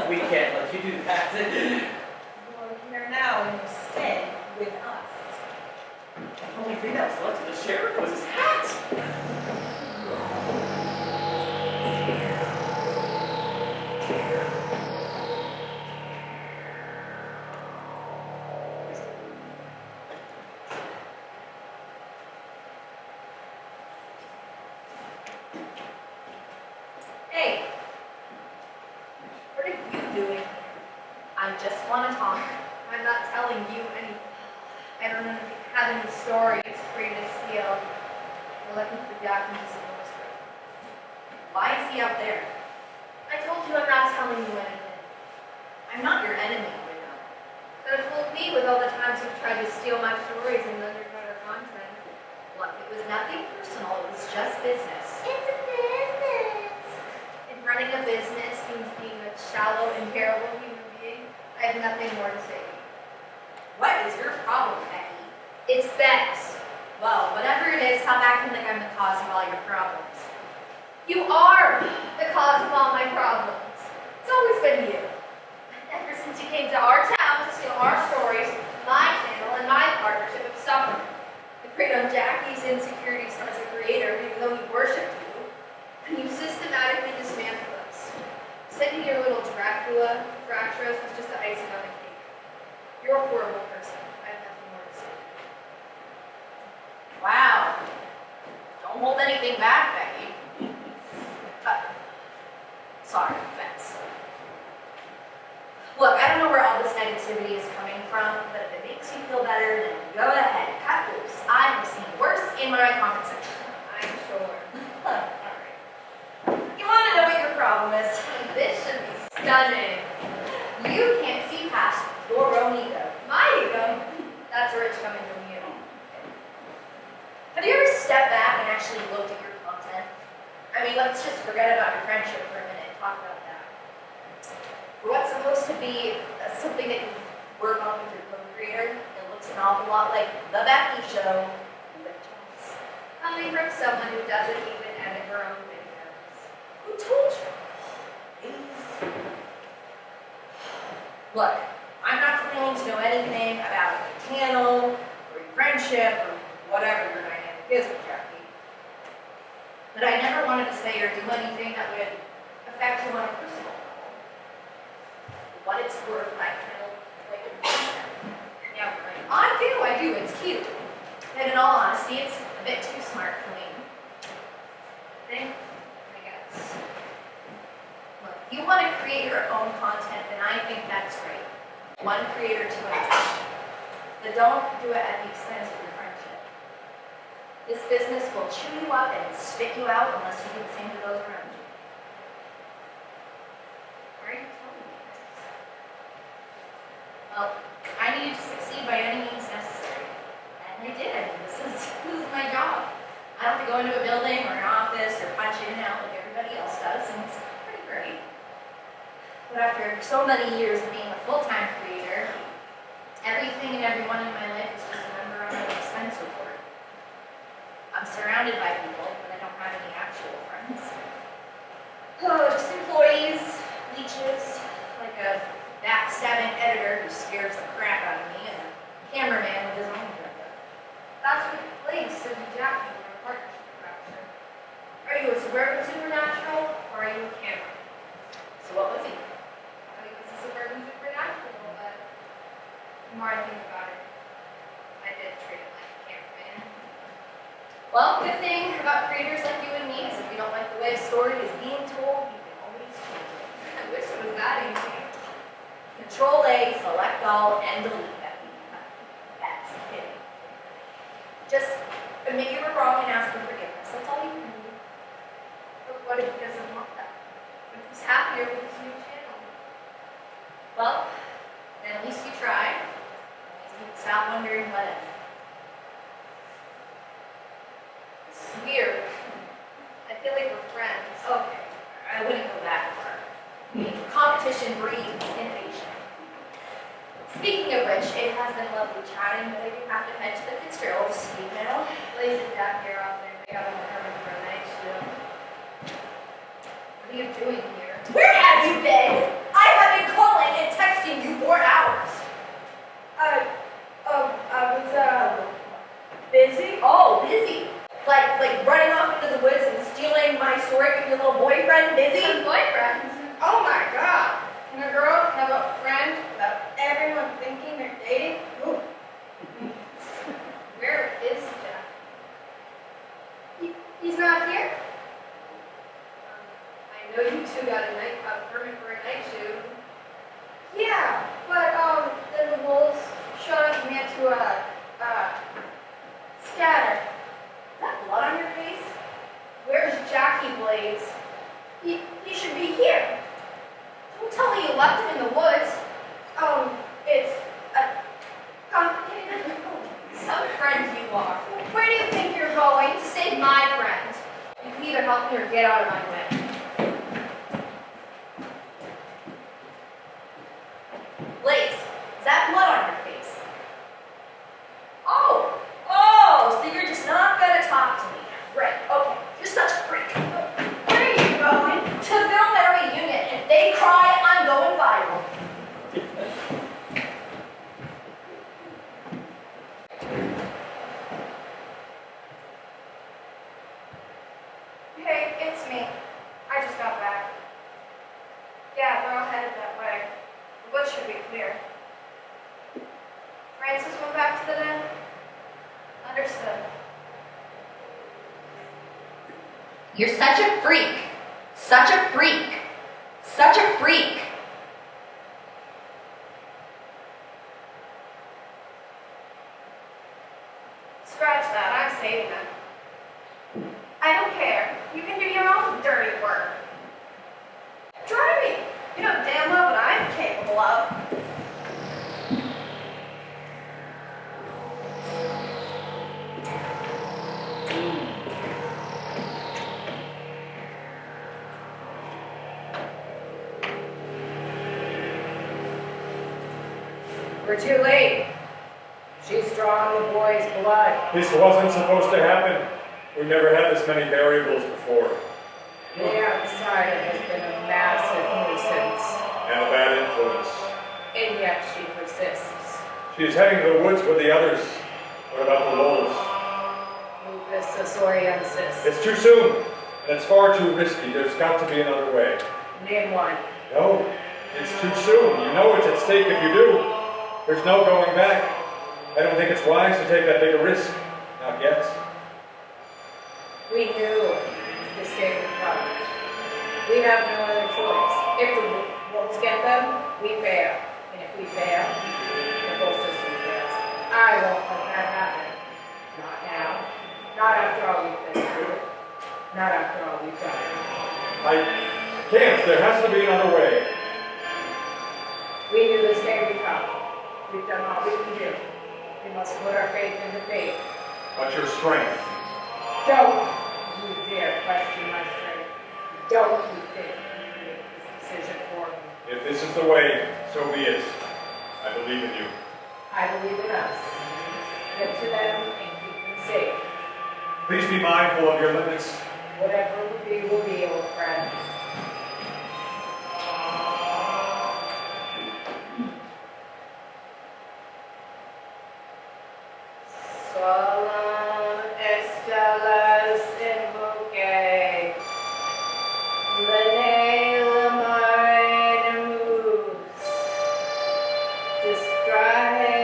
We can't let you do that. You're here now and you stay with us. The only thing that was left of the sheriff was his hat. Hey, what are you doing? I just want to talk. I'm not telling you anything. I don't have any stories for you to steal. We're looking for Jackie and BEX. Why is he out there? I told you I'm not telling you anything. I'm not your enemy, you know. So fooled me with all the times you've tried to steal my stories and undercut our content. Look, it was nothing personal, it was just business. It's a business. And running a business means being a shallow and terrible human being. I have nothing more to say to you. What is your problem, Becky? It's BEX. Well, whatever it is, stop acting like I'm the cause of all your problems. You are the cause of all my problems. It's always been you. Ever since you came to our town to steal our stories, my channel, and my partnership have suffered. You preyed on Jackie's insecurities as a creator, even though he worshipped you, and you systematically dismantled us. Sending your little Dracula to fracture us was just the icing on the cake. You're a horrible person. I have nothing more to say. Wow. Don't hold anything back, Becky. Sorry, Bex. Look, I don't know where all this negativity is coming from, but if it makes you feel better, then go ahead, cut loose. I have seen worse in my comment section. I'm sure. Alright. You want to know what your problem is? This should be stunning. You can't see past your own ego. My ego? That's rich coming from you. Have you ever stepped back and actually looked at your content? I mean, let's just forget about your friendship for a minute and talk about that. For what's supposed to be something that you work on with your co-creator, it looks an awful lot like The Becky Show. Coming from someone who doesn't even edit her own videos. Who told you? Please. Look, I'm not claiming to know anything about your channel, or your friendship, or whatever your dynamic is with Jackie. But I never wanted to say or do anything that would affect you on a personal level. For what it's worth, I kind of like it. Yeah, right. I do, it's cute. And in all honesty, it's a bit too smart for me. I guess. Look, if you want to create your own content, then I think that's great. One creator to another. But don't do it at the expense of your friendship. This business will chew you up and spit you out unless you do the same to those around you. Why are you telling me this? Well, I needed to succeed by any means necessary. And I did. This is my job. I don't have to go into a building or an office or punch in and out like everybody else does, and it's pretty great. But after so many years of being a full-time creator, everything and everyone in my life is just a number on an expense report. I'm surrounded by people, but I don't have any actual friends. Oh, just employees, leeches, like a backstabbing editor who scares the crap out of me, and a cameraman with his own agenda. That's what place in Jackie in our partnership structure. Are you a Suburban Supernatural or are you a camera? So what was he? I think it's a Suburban Supernatural, but the more I think about it, I did treat it like a cameraman. Well, good thing about creators like you and me is if you don't like the way a story is being told, you can always change it. I wish it was that easy. Control-A, select all, and delete that. That's it. Just admit you were wrong and ask for forgiveness. That's all you can do. But what if he doesn't want that? What if he's happier with his new channel? Well, then at least you tried. At least you can stop wondering what if. It's weird. I feel like we're friends. Okay, I wouldn't go that far. Competition breeds innovation. Speaking of which, it has been lovely chatting, but I do have to head to the Fitzgerald Estate now. Blaze and Jackie are out there. They haven't determined for a night shift. What are you doing here? Where have you been? I have been calling and texting you for hours. I was, busy. Oh, busy. Like running off into the woods and stealing my story from your little boyfriend, busy? Some boyfriends? Oh my god! Can a girl have a friend without everyone thinking they're dating? Ooh. Where is Jack? He's not here? I know you two got a permit for a night shoot. Yeah, but then the wolves showed up and we had to scatter. Is that blood on your face? Where's Jackie, Blaze? He should be here. Don't tell me you left him in the woods. It's complicated. Some friend you are. Where do you think you're going to save my friend? You can either help me or get out of my way. Blaze, is that blood on your face? Oh, so you're just not gonna talk to me now. Right, okay, you're such a freak. Where are you going? To film their reunion. If they cry, I'm going viral. Hey, it's me. I just got back. Yeah, we're all headed that way. The woods should be clear. Francis went back to the den? Understood. You're such a freak. Such a freak. Such a freak. Scratch that, I'm saving them. I don't care. You can do your own dirty work. Try me. You know damn well what I'm capable of. We're too late. She's drawn the boy's blood. This wasn't supposed to happen. We never had this many variables before. The outsider has been a massive nuisance. And a bad influence. And yet she persists. She's heading to the woods with the others. What about the wolves? Lupus disoriensis. It's too soon. And it's far too risky. There's got to be another way. Name one. No, it's too soon. You know it's at stake if you do. There's no going back. I don't think it's wise to take that big a risk. Not yet. We knew this day would come. We have no other choice. If the wolves get them, we fail. And if we fail, the whole system fails. I won't let that happen. Not now. Not after all we've been through. Not after all we've done. I can't. There has to be another way. We knew this day would come. We've done all we can do. We must put our faith into faith. What's your strength? Don't you dare question my strength. Don't you think you can make this decision for me. If this is the way, so be it. I believe in you. I believe in us. Get to them and keep them safe. Please be mindful of your limits. Whatever will be, old friend. Solemn estelas invoque. Lene lamare nemus. Distrahe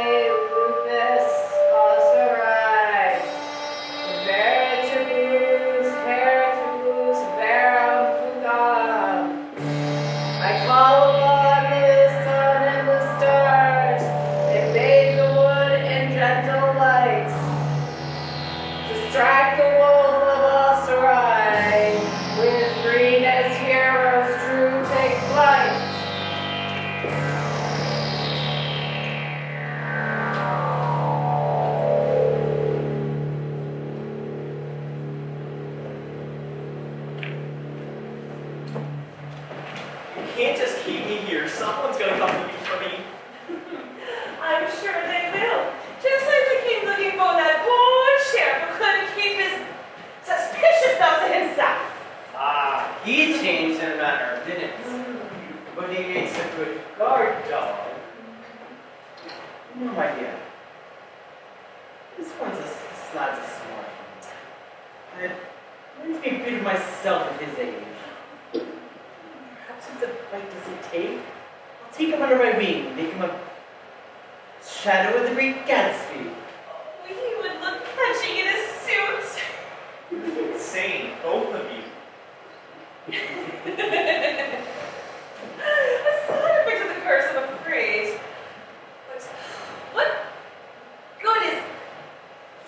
lupus osserai. Veritibus heritibus verum fugam. I call upon the sun and the stars, and bathe the wood in gentle lights. Distract the wolf of Osserai, with green as heroes true take flight. You can't just keep me here. Someone's gonna come looking for me. I'm sure they will. Just like they came looking for that poor sheriff who couldn't keep his suspicious stuff to himself. Ah, he changed in a matter of minutes. But he makes a good guard dog. No idea. This one's a lad's a smart one. It makes me big myself at his age. Perhaps it's a bite doesn't take. I'll take him under my wing, make him a shadow of the great Gatsby. Oh, he would look fetching in his suit. Insane, both of you. A side effect of the curse, I'm afraid. But what good is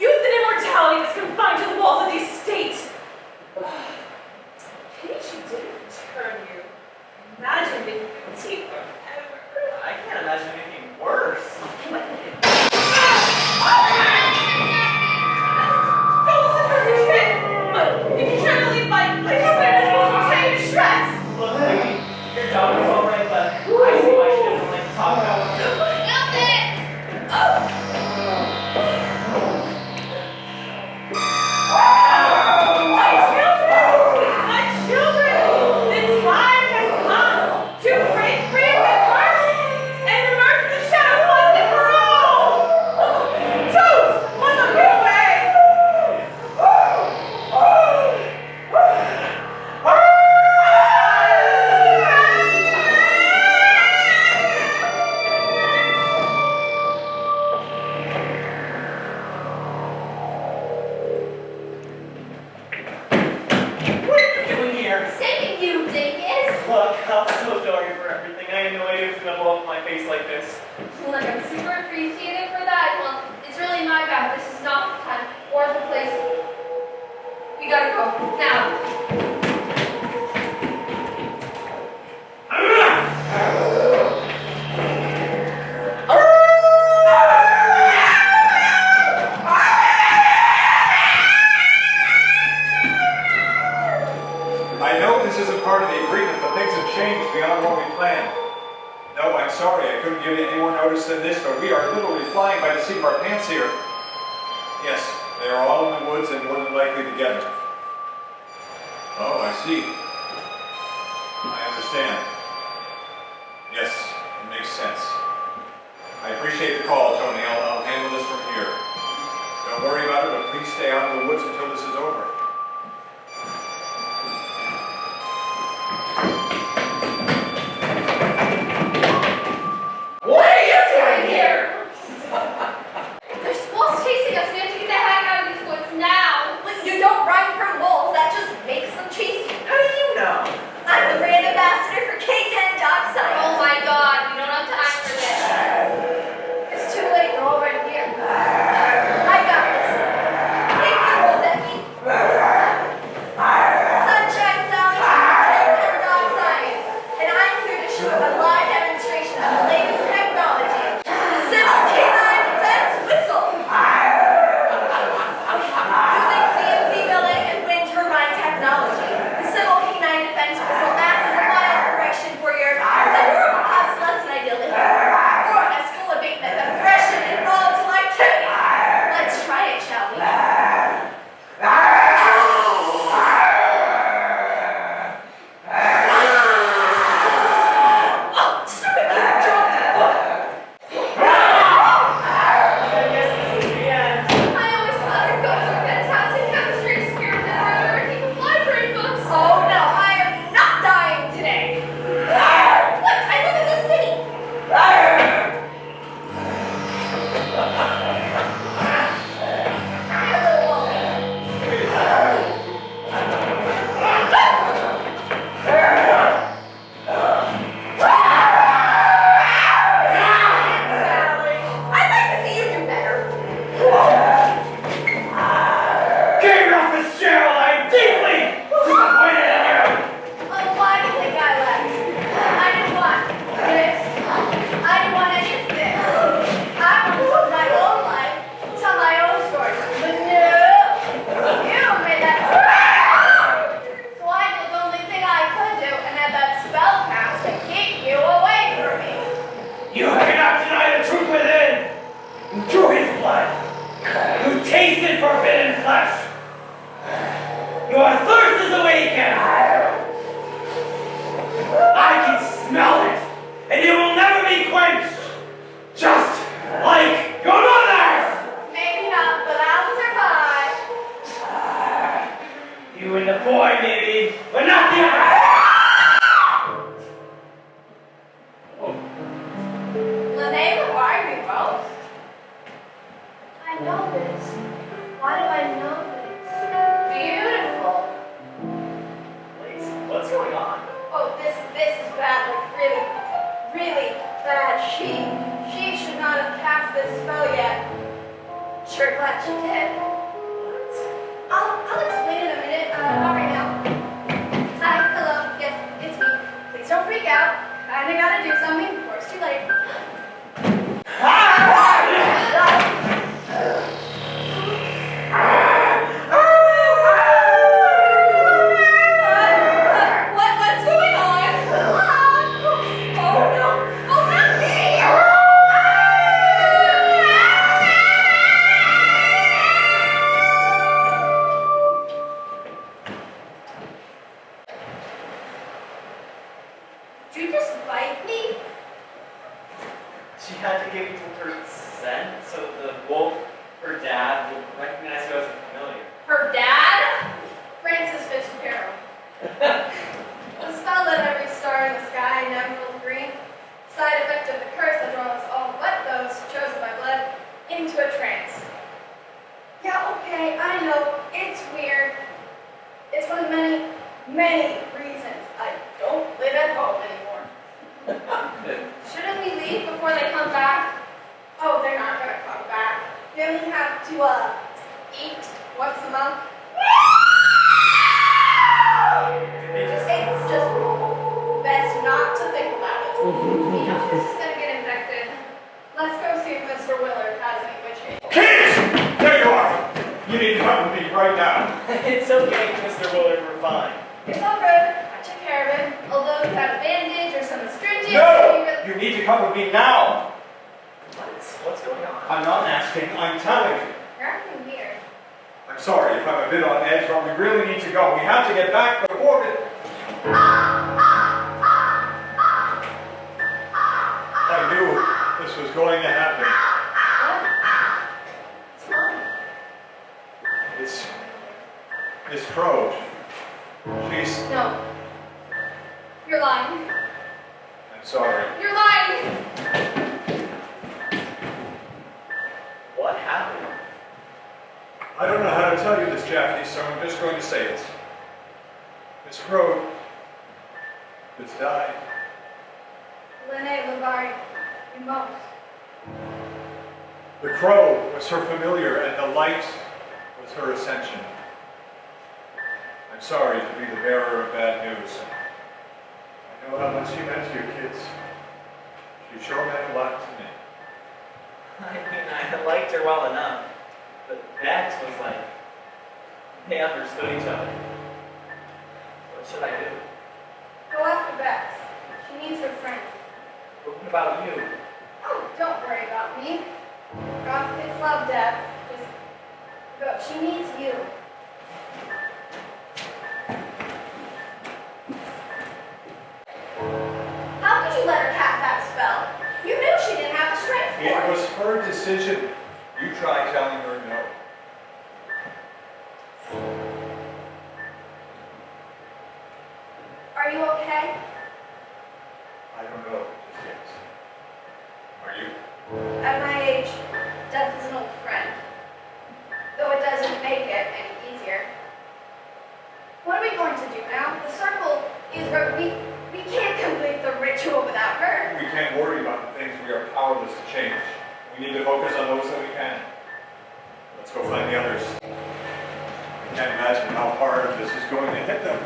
youth and immortality that's confined to the walls of the estate? Pity she didn't return you. Imagine being guilty forever. I can't imagine anything worse. Don't listen to her, kid! But if you try to leave my husband, will tear you to shreds! Look, lady, your dog is alright, but I see why she doesn't like to talk about it. Help it! My children! This time has come to break free of the curse and emerge from the shadows once and for all! Toot! On the good way! What are you doing here? Saving you, dingus! Look, I'm so sorry for everything. I had no idea it was gonna blow up in my face like this. Look, I'm super appreciative for that. Well, it's really my bad. This is not the time or the place. We gotta go. Now. I know this isn't part of the agreement, but things have changed beyond what we planned. No, I'm sorry, I couldn't give you any more notice than this, but we are literally flying by the seat of our pants here. Yes, they are all in the woods and more than likely together. Oh, I see. I understand. Yes, it makes sense. I appreciate the call, Tony. I'll handle this from here. Don't worry about it, but please stay out of the woods until this is over. What are you doing here? They're squirrels chasing us. We have to get the heck out of these woods now. You don't run from wolves. That just makes them chase you. How do you know? I'm the brand ambassador for K10 Dog Science. Oh my god, we don't have time for this. It's too late. They're already here. I got this. Take the roll that this spell yet. Sure glad she did. I'll explain in a minute. Not right now. Hi, hello. Yes, it's me. Please don't freak out. Kinda gotta do something before it's too late. What's going on? Oh no! Oh, not me! Did you just bite me? She had to give you her scent so the wolf, her dad, will recognize you as a familiar. Her dad? Francis Fitzgerald. The spell lit every star in the sky in emerald green. Side effect of the curse that draws all but those chosen by blood into a trance. Yeah, okay, I know, it's weird. It's one of many, many reasons I don't live at home anymore. Shouldn't we leave before they come back? Oh, they're not gonna come back. We only have to, eat once a month. It's just best not to think about it. You know this is gonna get infected. Let's go see if Mr. Willard has any witch hazel. Kids! There you are! You need to come with me right now. It's okay, Mr. Willard, we're fine. It's all good. I took care of it. Although you had a bandage or some astringent. No! You need to come with me now. What's going on? I'm not asking, I'm telling you. You're acting weird. I'm sorry if I'm a bit on edge, but we really need to go. We have to get back before it... I knew this was going to happen. It's Miss Crow. She's... No. You're lying. I'm sorry. You're lying! What happened? I don't know how to tell you this, Jackie, so I'm just going to say it. Miss Crow has died. Lene Lavari, you most. The crow was her familiar, and the light was her ascension. I'm sorry to be the bearer of bad news. I know how much she meant to you kids. She sure meant a lot to me. I mean, I liked her well enough, but Bex was like, they understood each other. What should I do? Go after Bex. She needs her friend. But what about you? Oh, don't worry about me. God's kids love death. Just go. She needs you. How could you let her cast that spell? You knew she didn't have the strength for It it. was her decision. You try telling her no. Are you okay? I don't know just yet. Are you? At my age, death is an old friend. Though it doesn't make it any easier. What are we going to do now? The circle is where we can't complete the ritual without her. We can't worry about the things we are powerless to change. We need to focus on those that we can. Let's go find the others. I can't imagine how hard this is going to hit them.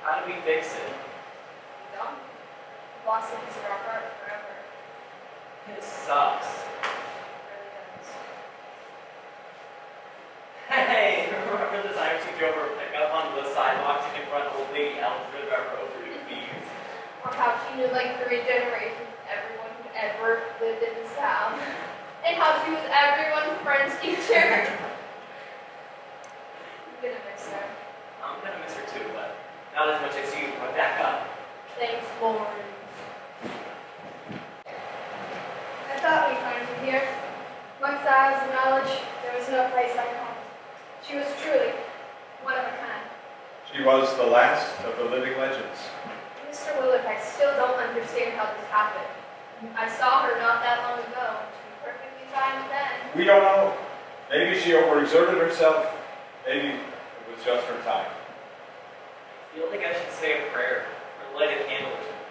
How do we fix it? We don't. We've lost a piece of our heart forever. It sucks. It really does. Hey, remember the time she drove her pickup onto the sidewalk in front of the elves rid of our appropriate fees. Or how she knew like 3 generations of everyone who ever lived in this town. And how she was everyone's French teacher. I'm gonna miss her. I'm gonna miss her too, but not as much as you. But back up. Thanks, Lord. I thought we'd find you here. Amongst isles of knowledge, there was no place like home. She was truly one of a kind. She was the last of the living legends. Mr. Willard, I still don't understand how this happened. I saw her not that long ago. She was perfectly fine then. We don't know. Maybe she overexerted herself. Maybe it was just her time. I feel like I should say a prayer or light a candle or something.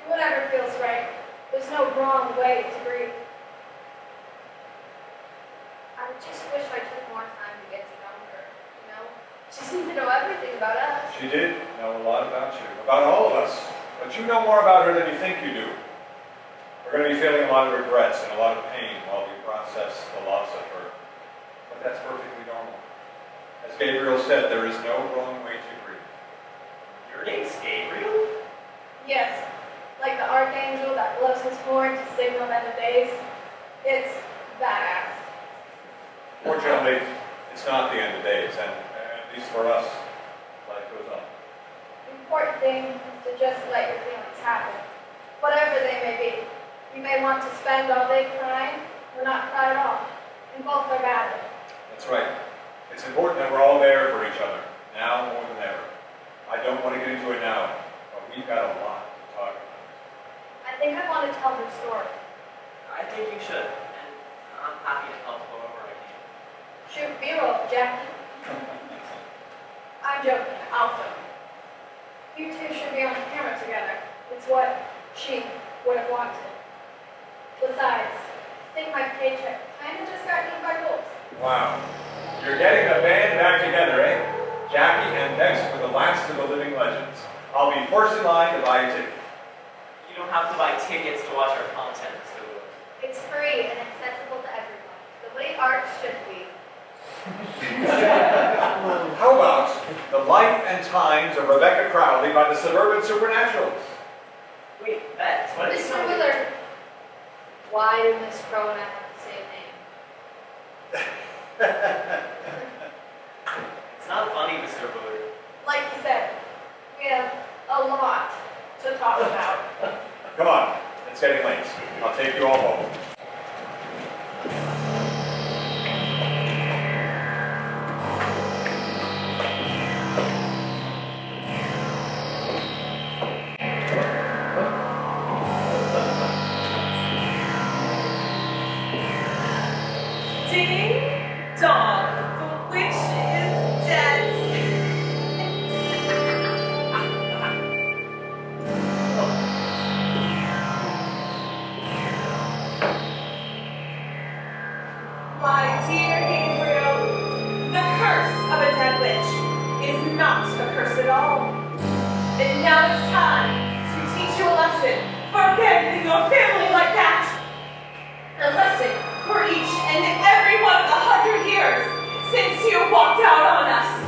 Do whatever feels right. There's no wrong way to breathe. I just wish I took more time to get to know her, you know? She seemed to know everything about us. She did know a lot about you, about all of us. But you know more about her than you think you do. We're going to be feeling a lot of regrets and a lot of pain while we process the loss of her. But that's perfectly normal. As Gabriel said, there is no wrong way to grieve. Your name's Gabriel? Yes, like the archangel that blows his horn to signal end of days. It's badass. Fortunately, it's not the end of days, and at least for us, life goes on. The important thing is to just let your feelings happen, whatever they may be. You may want to spend all day crying, or not cry at all, and both are valid. That's right. It's important that we're all there for each other, now more than ever. I don't want to get into it now, but we've got a lot to talk about. I think I want to tell her story. I think you should, and I'm happy to help however I can. Shoot B-roll, Jackie. I'm joking, I'll film. You two should be on camera together. It's what she would have wanted. Besides, I think my paycheck kind of just got eaten by wolves. Wow. You're getting the band back together, eh? Jackie and BEX for the last of the living legends. I'll be first in line to buy a ticket. You don't have to buy tickets to watch our content, so It's free and accessible to everyone, the way art should be. How about The Life and Times of Rebecca Crowley by the Suburban Supernaturals? wait, Bex, what is Mr. Willard, why do Miss Crow and I have the same name? It's not funny, Mr. Willard. Like you said, we have a lot to talk about. Come on, it's getting late. I'll take you all home. Ding dong, the witch is dead. My dear Gabriel, the curse of a dead witch is not a curse at all. And now it's time to teach you a lesson for abandoning your family like that. A lesson for each and every one of the 100 years since you walked out on us.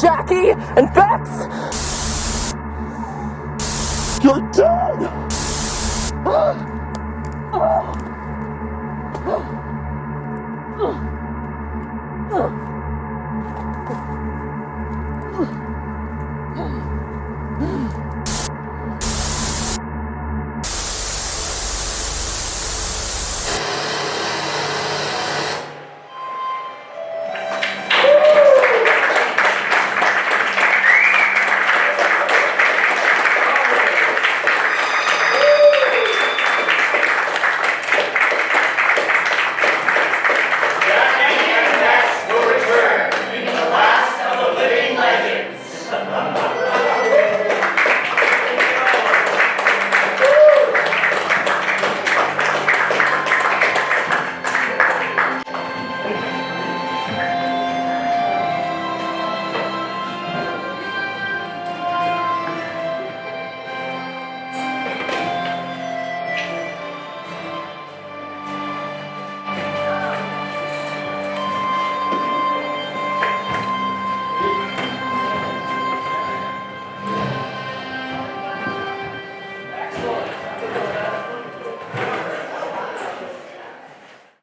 Jackie and Bex! You're dead!